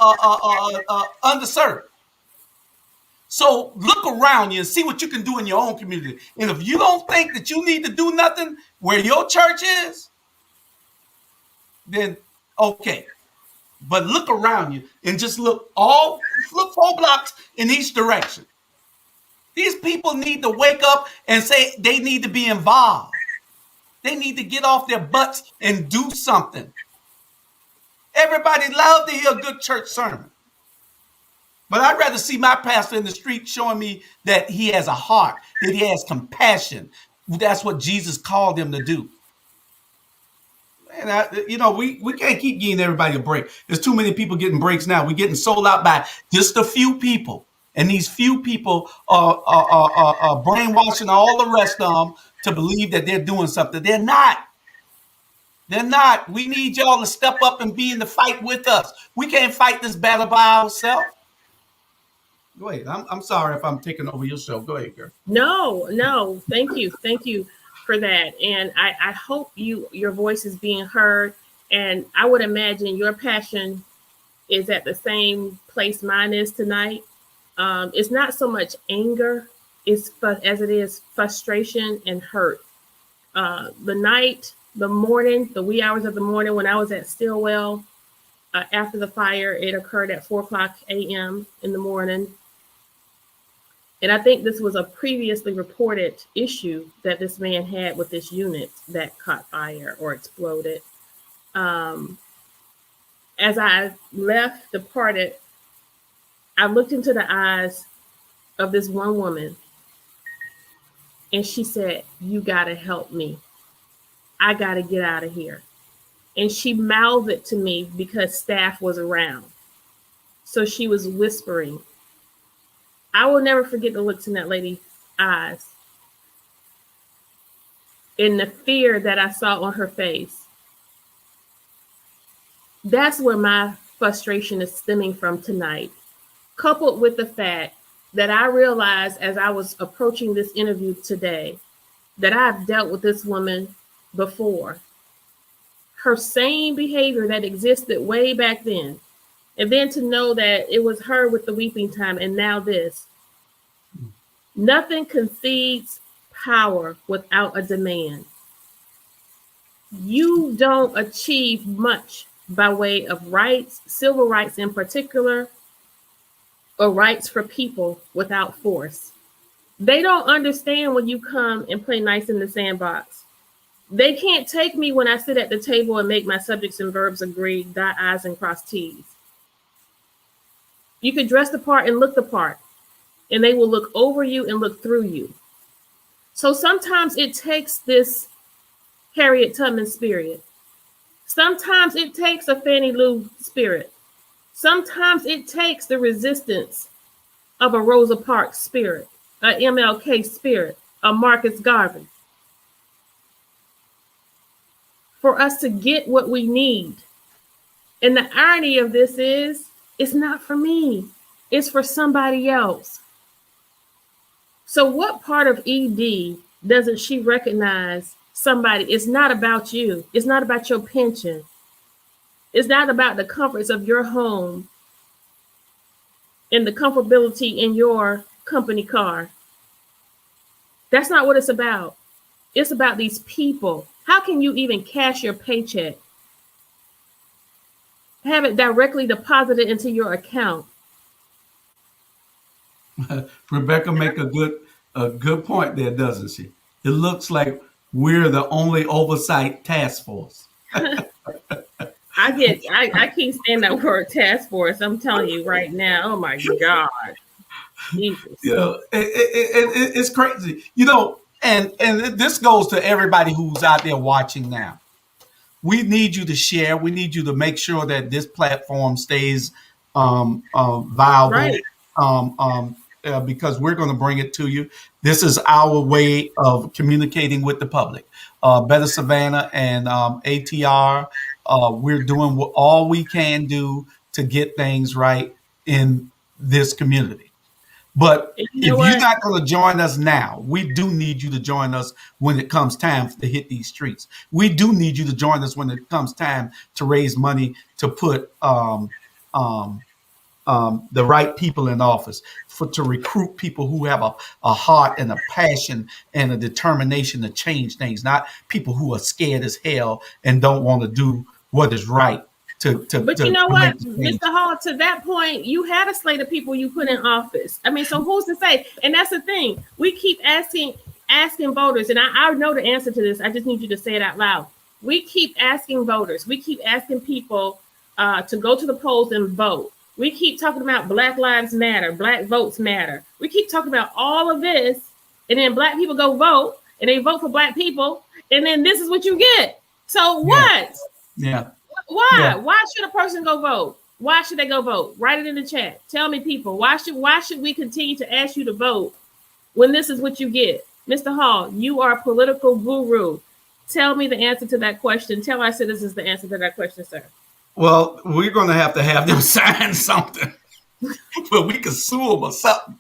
underserved. So look around you and see what you can do in your own community. And if you don't think that you need to do nothing where your church is, then okay. But look around you and just look 4 blocks in each direction. These people need to wake up and say they need to be involved. They need to get off their butts and do something. Everybody loves to hear a good church sermon. But I'd rather see my pastor in the street showing me that he has a heart, that he has compassion. That's what Jesus called him to do. And we can't keep giving everybody a break. There's too many people getting breaks now. We're getting sold out by just a few people. And these few people are brainwashing all the rest of them to believe that they're doing something. They're not. They're not. We need y'all to step up and be in the fight with us. We can't fight this battle by ourselves. Go ahead. I'm sorry if I'm taking over your show. Go ahead, girl. No. Thank you for that. And I hope your voice is being heard. And I would imagine your passion is at the same place mine is tonight. It's not so much anger as it is frustration and hurt. The morning, the wee hours of the morning when I was at StillHell, after the fire, it occurred at 4:00 a.m. in the morning. And I think this was a previously reported issue that this man had with this unit that caught fire or exploded. As I departed, I looked into the eyes of this one woman, and she said, "You gotta help me. I gotta get out of here." And she mouthed it to me because staff was around. So she was whispering. I will never forget the looks in that lady's eyes and the fear that I saw on her face. That's where my frustration is stemming from tonight, coupled with the fact that I realized as I was approaching this interview today that I've dealt with this woman before. Her same behavior that existed way back then. And then to know that it was her with the weeping time and now this. Nothing concedes power without a demand. You don't achieve much by way of rights, civil rights in particular, or rights for people without force. They don't understand when you come and play nice in the sandbox. They can't take me when I sit at the table and make my subjects and verbs agree, dot I's and cross T's. You can dress the part and look the part, and they will look over you and look through you. So sometimes it takes this Harriet Tubman spirit. Sometimes it takes a Fannie Lou spirit. Sometimes it takes the resistance of a Rosa Parks spirit, a MLK spirit, a Marcus Garvey, for us to get what we need. And the irony of this is, it's not for me. It's for somebody else. So what part of ED doesn't she recognize somebody, it's not about you. It's not about your pension. It's not about the comforts of your home and the comfortability in your company car. That's not what it's about. It's about these people. How can you even cash your paycheck? Have it directly deposited into your account. Rebecca make a good point there, doesn't she? It looks like we're the only oversight task force. I can't stand that word task force. I'm telling you right now. Oh my God. Jesus. It's crazy. And this goes to everybody who's out there watching now. We need you to share. We need you to make sure that this platform stays viable. Right. Because we're going to bring it to you. This is our way of communicating with the public. Better Savannah and ATR, we're doing all we can do to get things right in this community. But if you're not going to join us now, we do need you to join us when it comes time to hit these streets. We do need you to join us when it comes time to raise money to put the right people in office, to recruit people who have a heart and a passion and a determination to change things, not people who are scared as hell and don't want to do what is right. But you know what, Mr. Hall, to that point, you had a slate of people you put in office. I mean, so who's to say? And that's the thing. We keep asking voters, and I know the answer to this. I just need you to say it out loud. We keep asking voters. We keep asking people to go to the polls and vote. We keep talking about Black Lives Matter, Black Votes Matter. We keep talking about all of this, and then Black people go vote, and they vote for Black people, and then this is what you get. So what? Yeah. Why? Yeah. Why should a person go vote? Why should they go vote? Write it in the chat. Tell me, people. Why should we continue to ask you to vote when this is what you get? Mr. Hall, you are a political guru. Tell me the answer to that question. Tell our citizens the answer to that question, sir. Well, we're going to have them sign something, but we can sue them or something,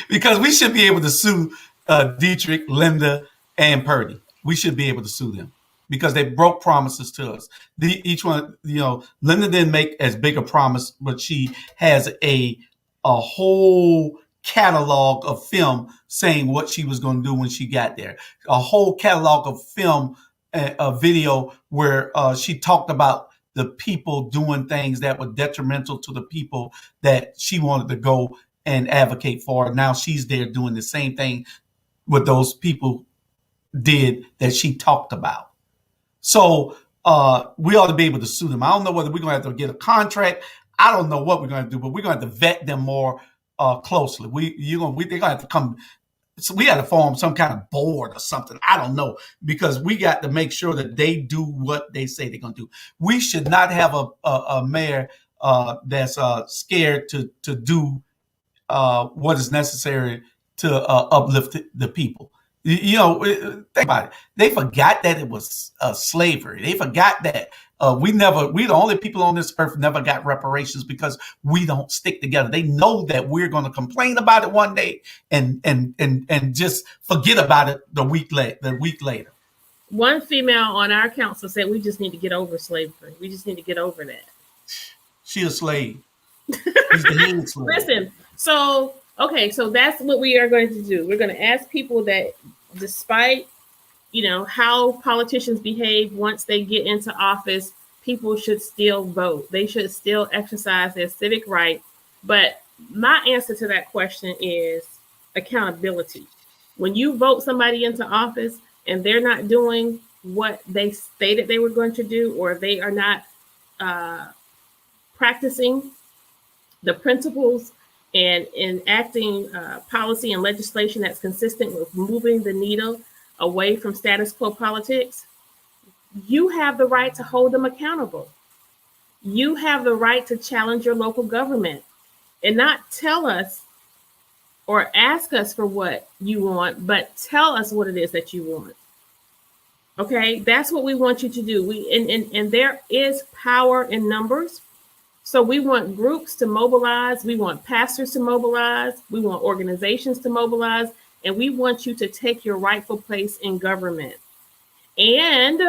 because we should be able to sue Dietrich, Linda, and Purdy. We should be able to sue them because they broke promises to us. Each one, Linda didn't make as big a promise, but she has a whole catalog of film saying what she was going to do when she got there. A whole catalog of film, a video where she talked about the people doing things that were detrimental to the people that she wanted to go and advocate for. Now she's there doing the same thing what those people did that she talked about. So we ought to be able to sue them. I don't know whether we're going to have to get a contract. I don't know what we're going to do, but we're going to have to vet them more closely. They're going to have to come. So we got to form some kind of board or something. I don't know, because we got to make sure that they do what they say they're going to do. We should not have a mayor that's scared to do what is necessary to uplift the people. Think about it. They forgot that it was slavery. They forgot that we the only people on this earth never got reparations because we don't stick together. They know that we're going to complain about it one day and just forget about it the week later. One female on our council said we just need to get over slavery. We just need to get over that. She's a slave. She's the head slave. Listen, so that's what we are going to do. We're going to ask people that, despite how politicians behave once they get into office, people should still vote. They should still exercise their civic right. But my answer to that question is accountability. When you vote somebody into office and they're not doing what they stated they were going to do, or they are not practicing the principles and enacting policy and legislation that's consistent with moving the needle away from status quo politics, you have the right to hold them accountable. You have the right to challenge your local government and not tell us or ask us for what you want, but tell us what it is that you want. Okay, that's what we want you to do. And there is power in numbers. So we want groups to mobilize. We want pastors to mobilize. We want organizations to mobilize. And we want you to take your rightful place in government. And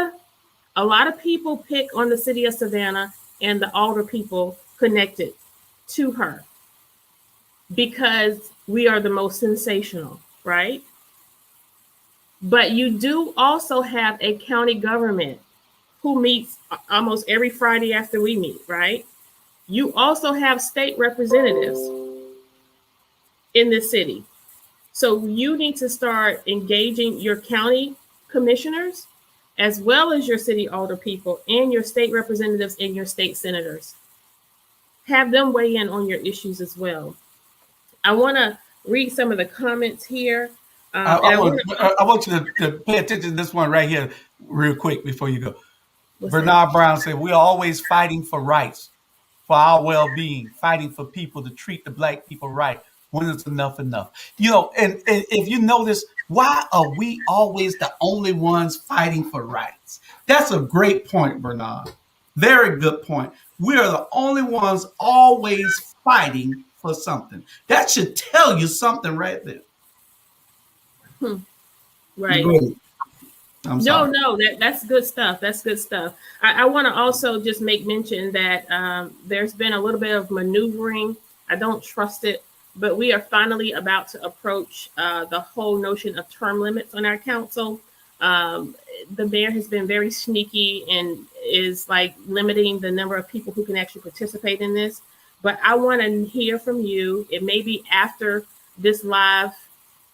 a lot of people pick on the city of Savannah and the alder people connected to her because we are the most sensational, right? But you do also have a county government who meets almost every Friday after we meet, right? You also have state representatives in this city. So you need to start engaging your county commissioners as well as your city alder people and your state representatives and your state senators. Have them weigh in on your issues as well. I want to read some of the comments here. I want you to pay attention to this one right here real quick before you go. Bernard Brown said, we're always fighting for rights, for our well-being, fighting for people to treat the Black people right. When is enough enough? You know, and if you notice, why are we always the only ones fighting for rights? That's a great point, Bernard. Very good point. We are the only ones always fighting for something. That should tell you something right there. Right. No, that's good stuff. That's good stuff. I want to also just make mention that there's been a little bit of maneuvering. I don't trust it, but we are finally about to approach the whole notion of term limits on our council. The mayor has been very sneaky and is like limiting the number of people who can actually participate in this. But I want to hear from you. It may be after this live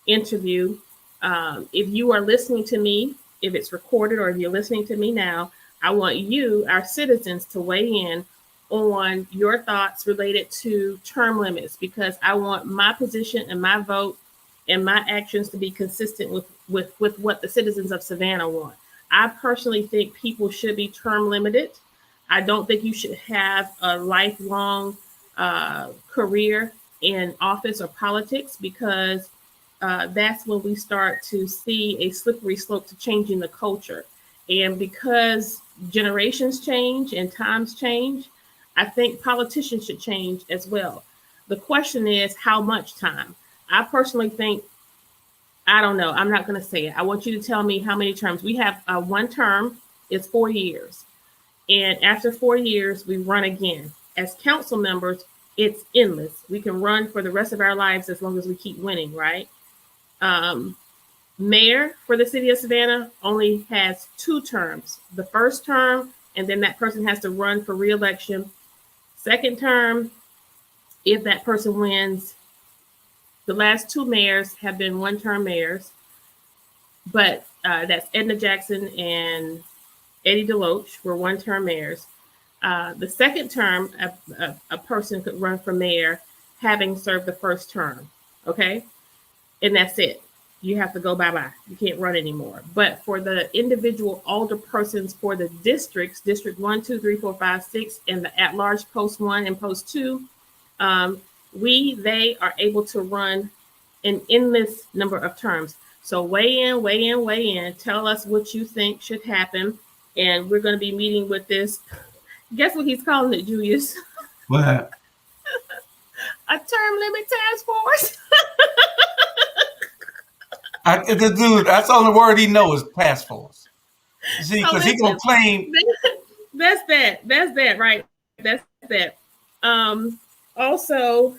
interview. If you are listening to me, if it's recorded or if you're listening to me now, I want you, our citizens, to weigh in on your thoughts related to term limits, because I want my position and my vote and my actions to be consistent with what the citizens of Savannah want. I personally think people should be term limited. I don't think you should have a lifelong career in office or politics, because that's when we start to see a slippery slope to changing the culture. And because generations change and times change, I think politicians should change as well. The question is, how much time? I personally think, I don't know. I'm not going to say it. I want you to tell me how many terms. We have one term is 4 years. And after 4 years, we run again. As council members, it's endless. We can run for the rest of our lives as long as we keep winning, right? Mayor for the city of Savannah only has 2 terms. The first term, and then that person has to run for re-election. Second term, if that person wins. The last 2 mayors have been one-term mayors, but that's Edna Jackson and Eddie DeLoach were one-term mayors. The second term, a person could run for mayor having served the first term, okay? And that's it. You have to go bye-bye. You can't run anymore. But for the individual alder persons for the districts, District 1, 2, 3, 4, 5, 6, and the at-large Post 1 and Post 2, they are able to run an endless number of terms. So weigh in. Tell us what you think should happen. And we're going to be meeting with this. Guess what he's calling it, Julius? What? A term limit task force. Dude, that's the only word he knows is task force. See, because he's going to claim. That's that, right? That's that. Also,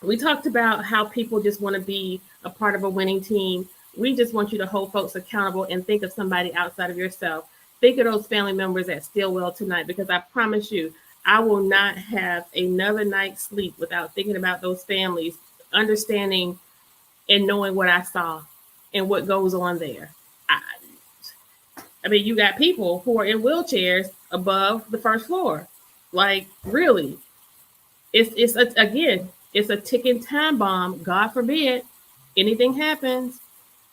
we talked about how people just want to be a part of a winning team. We just want you to hold folks accountable and think of somebody outside of yourself. Think of those family members at StillHell tonight, because I promise you, I will not have another night's sleep without thinking about those families, understanding and knowing what I saw and what goes on there. I mean, you got people who are in wheelchairs above the first floor. Like, really, it's a ticking time bomb. God forbid anything happens.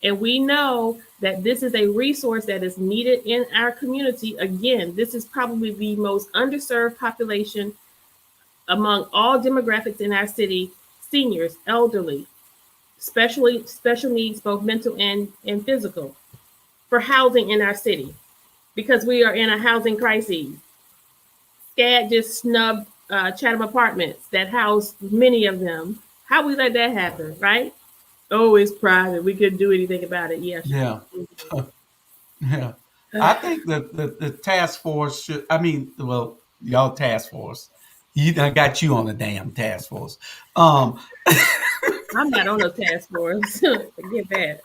And we know that this is a resource that is needed in our community. Again, this is probably the most underserved population among all demographics in our city: seniors, elderly, special needs, both mental and physical, for housing in our city, because we are in a housing crisis. SCAD just snubbed Chatham Apartments that house many of them. How we let that happen, right? Oh, it's private. We couldn't do anything about it. Yes. Yeah. Yeah. I think that the task force should, I mean, well, y'all task force. I got you on the damn task force. Um, I'm not on the task force. Forget that.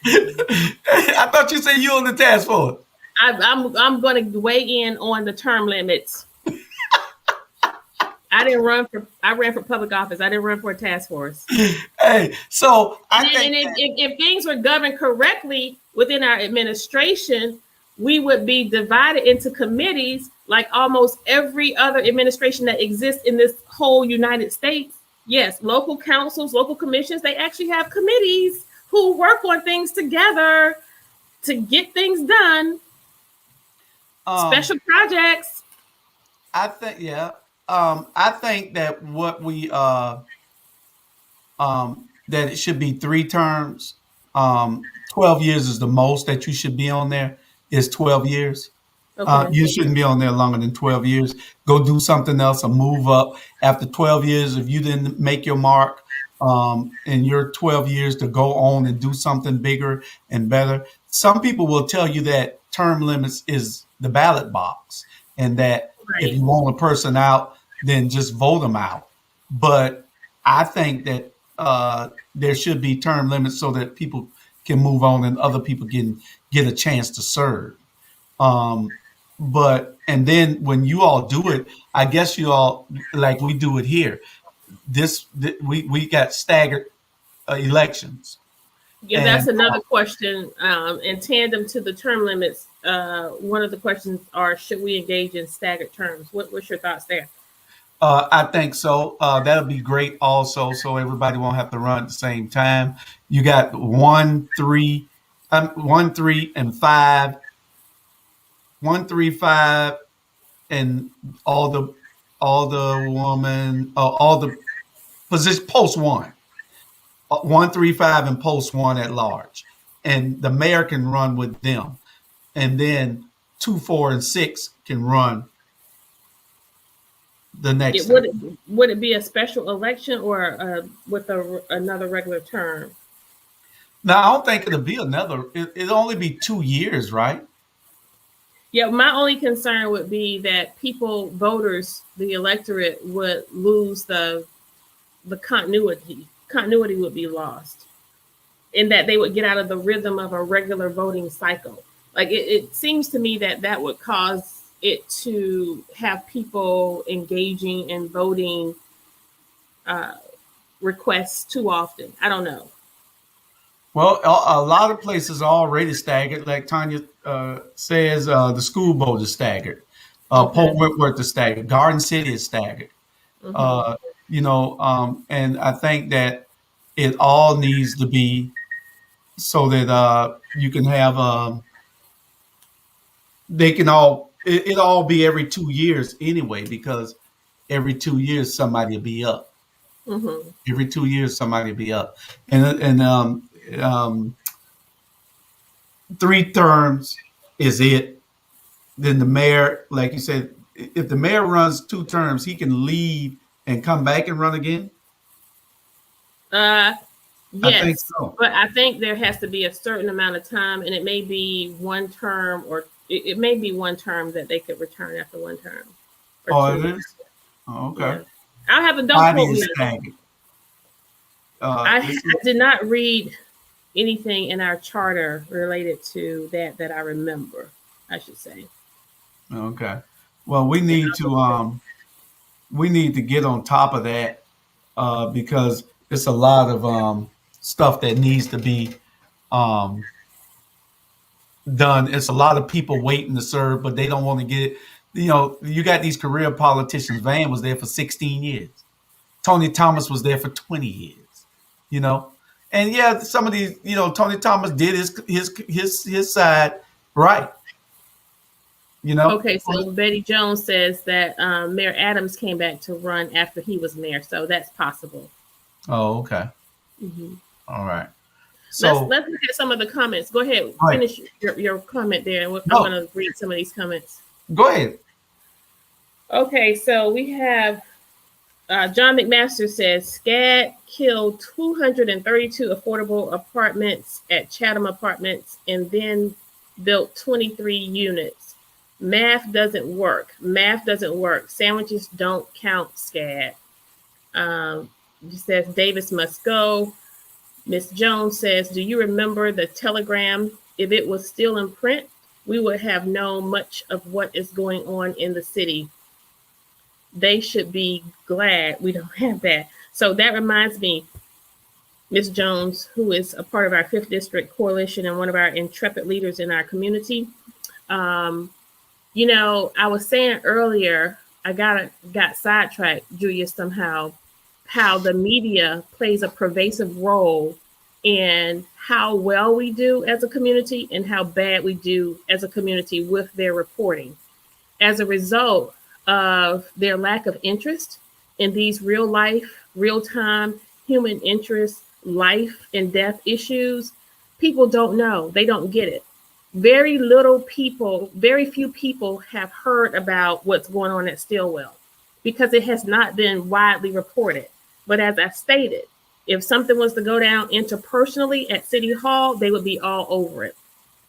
I thought you said you on the task force. I'm going to weigh in on the term limits. I ran for public office. I didn't run for a task force. Hey, so I And think if things were governed correctly within our administration, we would be divided into committees like almost every other administration that exists in this whole United States. Yes, local councils, local commissions, they actually have committees who work on things together to get things done. Special projects. I think, yeah. I think that what we that it should be 3 terms. 12 years is the most that you should be on there. Is 12 years. Okay. You shouldn't be on there longer than 12 years. Go do something else or move up. After 12 years, if you didn't make your mark in your 12 years, to go on and do something bigger and better. Some people will tell you that term limits is the ballot box, and that if you want a person out, then just vote them out. But I think that there should be term limits so that people can move on and other people can get a chance to serve. And then when you all do it, I guess you all, like we do it here. We got staggered elections. Yeah, that's another question. In tandem to the term limits, one of the questions are: should we engage in staggered terms? What's your thoughts there? I think so. That'll be great also, so everybody won't have to run at the same time. You got 1, 3, 1, 3, and 5. 1, 3, 5, and all the position post 1. 1, 3, 5, and post 1 at large, and the mayor can run with them, and then 2, 4, and 6 can run the next. Would it be a special election or with another regular term? No, I don't think it'll be another. It'll only be 2 years, right? Yeah, my only concern would be that voters, the electorate, would lose the continuity. Continuity would be lost, in that they would get out of the rhythm of a regular voting cycle. Like it seems to me that would cause it to have people engaging in voting requests too often. I don't know. Well, a lot of places are already staggered. Like Tanya says, the school board is staggered. Port Whitworth is staggered. Garden City is staggered. And I think that it all needs to be so that you can have they can all it all be every 2 years anyway, because every 2 years somebody will be up. Every 2 years somebody will be up, and 3 terms is it. Then the mayor, like you said, if the mayor runs 2 terms, he can leave and come back and run again. Yes, I think so. But I think there has to be a certain amount of time, and it may be 1 term, or it may be 1 term that they could return after 1 term. It is? Oh, okay. Yeah. I'll have a don't quote me. I did not read anything in our charter related to that I remember, I should say. Okay. Well, we need to get on top of that because it's a lot of stuff that needs to be done. It's a lot of people waiting to serve, but they don't want to get it. You got these career politicians. Van was there for 16 years. Tony Thomas was there for 20 years. And yeah, some of these, Tony Thomas did his side right. Okay, so Betty Jones says that Mayor Adams came back to run after he was mayor, so that's possible. Oh, okay. All right. So let's look at some of the comments. Go ahead, finish your comment there, and I'm going to read some of these comments. Go ahead. Okay, so we have John McMaster says SCAD killed 232 affordable apartments at Chatham Apartments and then built 23 units. Math doesn't work. Math doesn't work. Sandwiches don't count, SCAD. He says Davis must go. Miss Jones says, do you remember the telegram? If it was still in print, we would have known much of what is going on in the city. They should be glad we don't have that. So that reminds me, Miss Jones, who is a part of our 5th District Coalition and one of our intrepid leaders in our community. You know, I was saying earlier, I got sidetracked, Julius, somehow, how the media plays a pervasive role in how well we do as a community and how bad we do as a community with their reporting. As a result of their lack of interest in these real life, real time human interest, life and death issues, people don't know. They don't get it. Very few people have heard about what's going on at StillHell because it has not been widely reported. But as I stated, if something was to go down interpersonally at City Hall, they would be all over it.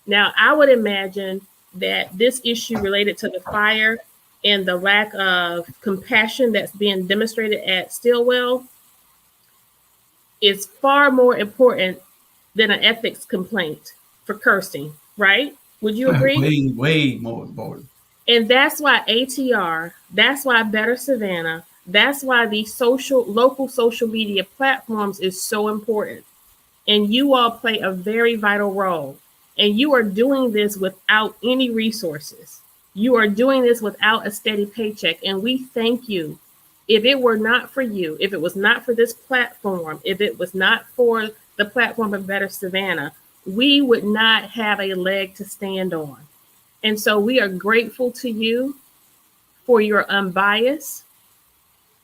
Now, I would imagine that this issue related to the fire and the lack of compassion that's being demonstrated at StillHell is far more important than an ethics complaint for cursing, right? Would you agree? Way more important. And that's why ATR, that's why Better Savannah, that's why these local social media platforms is so important. And you all play a very vital role. And you are doing this without any resources. You are doing this without a steady paycheck. And we thank you. If it were not for you, if it was not for this platform, if it was not for the platform of Better Savannah, we would not have a leg to stand on. And so we are grateful to you for your unbiased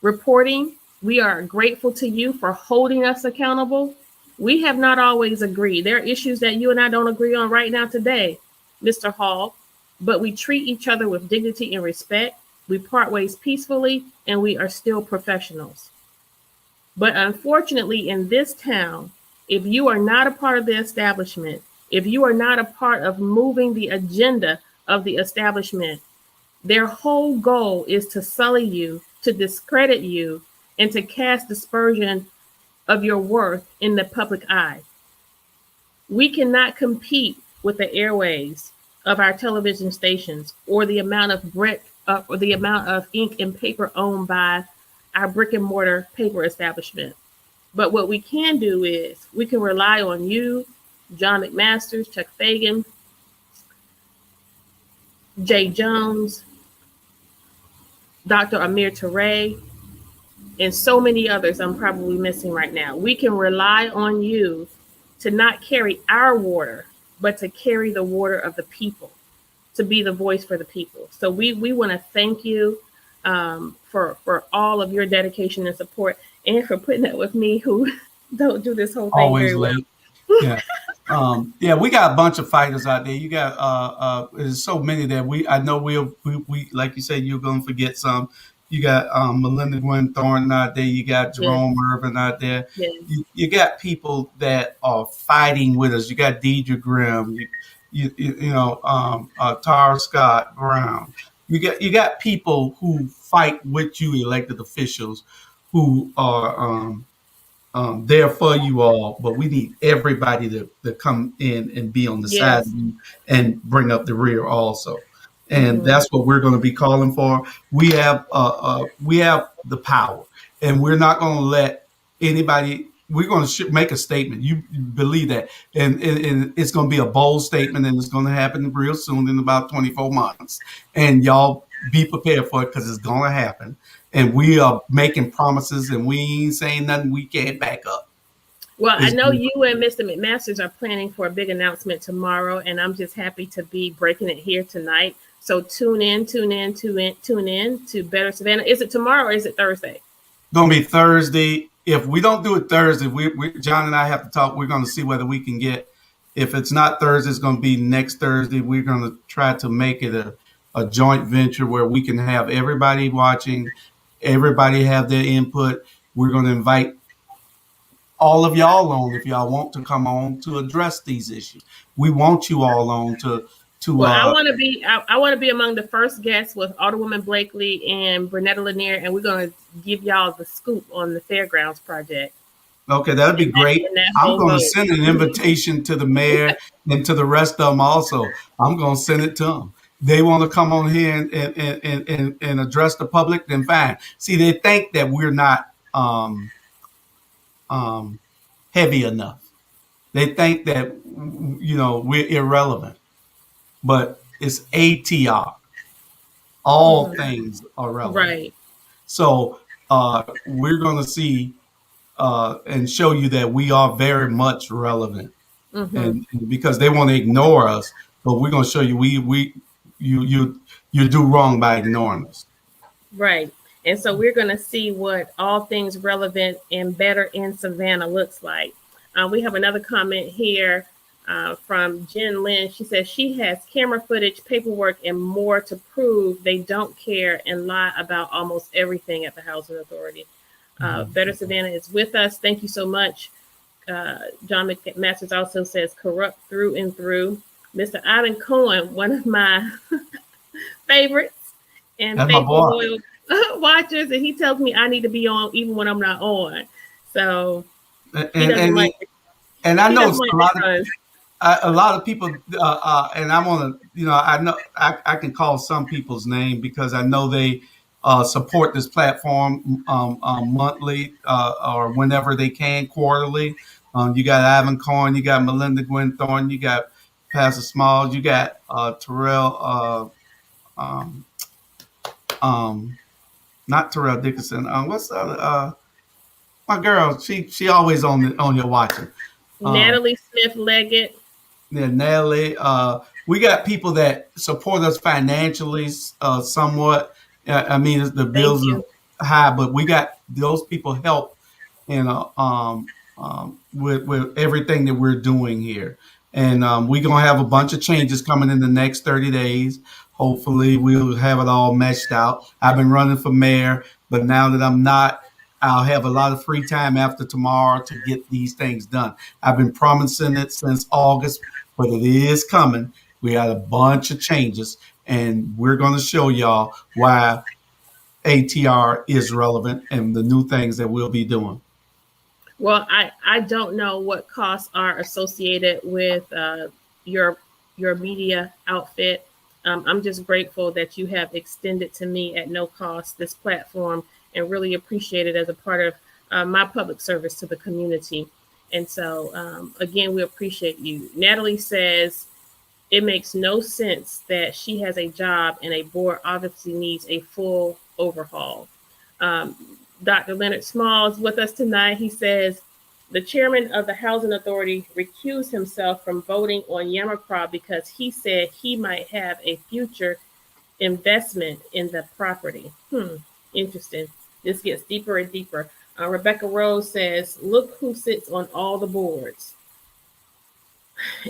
reporting. We are grateful to you for holding us accountable. We have not always agreed. There are issues that you and I don't agree on right now today, Mr. Hall, but we treat each other with dignity and respect. We part ways peacefully, and we are still professionals. But unfortunately, in this town, if you are not a part of the establishment, if you are not a part of moving the agenda of the establishment, their whole goal is to sully you, to discredit you, and to cast dispersion of your worth in the public eye. We cannot compete with the airwaves of our television stations or the amount of or the amount of ink and paper owned by our brick and mortar paper establishment. But what we can do is we can rely on you, John McMasters, Chuck Fagan, Jay Jones, Dr. Amir Teray, and so many others I'm probably missing right now. We can rely on you to not carry our water, but to carry the water of the people, to be the voice for the people. So we want to thank you for all of your dedication and support, and for putting up with me who don't do this whole thing always very late. well. Yeah. We got a bunch of fighters out there. You got there's so many that I know we like you said, you're gonna forget some. You got Melinda Gwen Thornton out there. You got Jerome Irvin out there. Yeah. You got people that are fighting with us. You got Deidre Grimm. You know Tara Scott Brown. You got people who fight with you, elected officials, who are there for you all, but we need everybody to come in and be on the side of you and bring up the rear also. And that's what we're going to be calling for. We have the power, and we're not going to let anybody. We're going to make a statement. You believe that, and it's going to be a bold statement, and it's going to happen real soon in about 24 months. And y'all be prepared for it, because it's going to happen. And we are making promises, and we ain't saying nothing we can't back up. Well, I know you and Mr. McMasters are planning for a big announcement tomorrow, and I'm just happy to be breaking it here tonight. So tune in to Better Savannah. Is it tomorrow or is it Thursday? Going to be Thursday. If we don't do it Thursday, John and I have to talk. We're going to see whether we can get. If it's not Thursday, it's going to be next Thursday. We're going to try to make it a joint venture where we can have everybody watching everybody have their input. We're going to invite all of y'all on if y'all want to come on to address these issues. We want you all on to. Well, I want to be. I want to be among the first guests with Alderwoman Blakely and Bernetta Lanier, and we're going to give y'all the scoop on the Fairgrounds project. Okay, that'd be great. I'm going to send an invitation to the mayor and to the rest of them also. I'm going to send it to them. They want to come on here and address the public, then fine. See, they think that we're not heavy enough. They think that, we're irrelevant. But it's ATR. All things are relevant. Right. So we're going to see and show you that we are very much relevant, and because they want to ignore us, but we're going to show you you do wrong by ignoring us. Right. And so we're going to see what all things relevant and better in Savannah looks like. We have another comment here from Jen Lynn. She says she has camera footage, paperwork, and more to prove they don't care and lie about almost everything at the Housing Authority. Better Savannah is with us. Thank you so much. John McMasters also says corrupt through and through. Mr. Ivan Cohen, one of my favorites and faithful loyal watchers, and he tells me I need to be on even when I'm not on. So and I know a lot of people, and I want to, I know I can call some people's name because I know they support this platform monthly or whenever they can, quarterly. You got Ivan Cohen, you got Melinda Gwenthorne, you got Pastor Smalls, you got Terrell, not Terrell Dickinson. What's the other? My girl, she always on your watching. Natalie Smith Leggett. Yeah, Natalie. We got people that support us financially, somewhat. I mean, the bills are high, but we got those people help, with everything that we're doing here. And we're going to have a bunch of changes coming in the next 30 days. Hopefully, we'll have it all meshed out. I've been running for mayor, but now that I'm not, I'll have a lot of free time after tomorrow to get these things done. I've been promising it since August, but it is coming. We got a bunch of changes, and we're going to show y'all why ATR is relevant and the new things that we'll be doing. Well, I don't know what costs are associated with your media outfit. I'm just grateful that you have extended to me at no cost this platform and really appreciate it as a part of my public service to the community. And so, again, we appreciate you. Natalie says it makes no sense that she has a job and a board obviously needs a full overhaul. Dr. Leonard Small is with us tonight. He says the chairman of the Housing Authority recused himself from voting on Yamacraw because he said he might have a future investment in the property. Interesting. This gets deeper and deeper. Rebecca Rose says, look who sits on all the boards.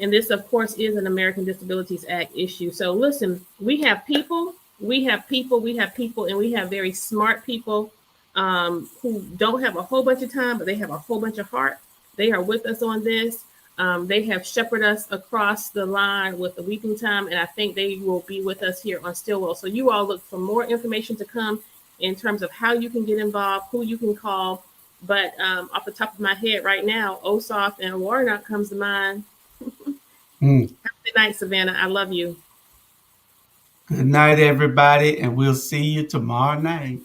And this, of course, is an American Disabilities Act issue. So listen, we have people, and we have very smart people who don't have a whole bunch of time, but they have a whole bunch of heart. They are with us on this. They have shepherded us across the line with the weeping time, and I think they will be with us here on StillHell. So you all look for more information to come in terms of how you can get involved, who you can call. But off the top of my head right now, Ossoff and Warnock comes to mind. Have a good night, Savannah. I love you. Good night, everybody, and we'll see you tomorrow night.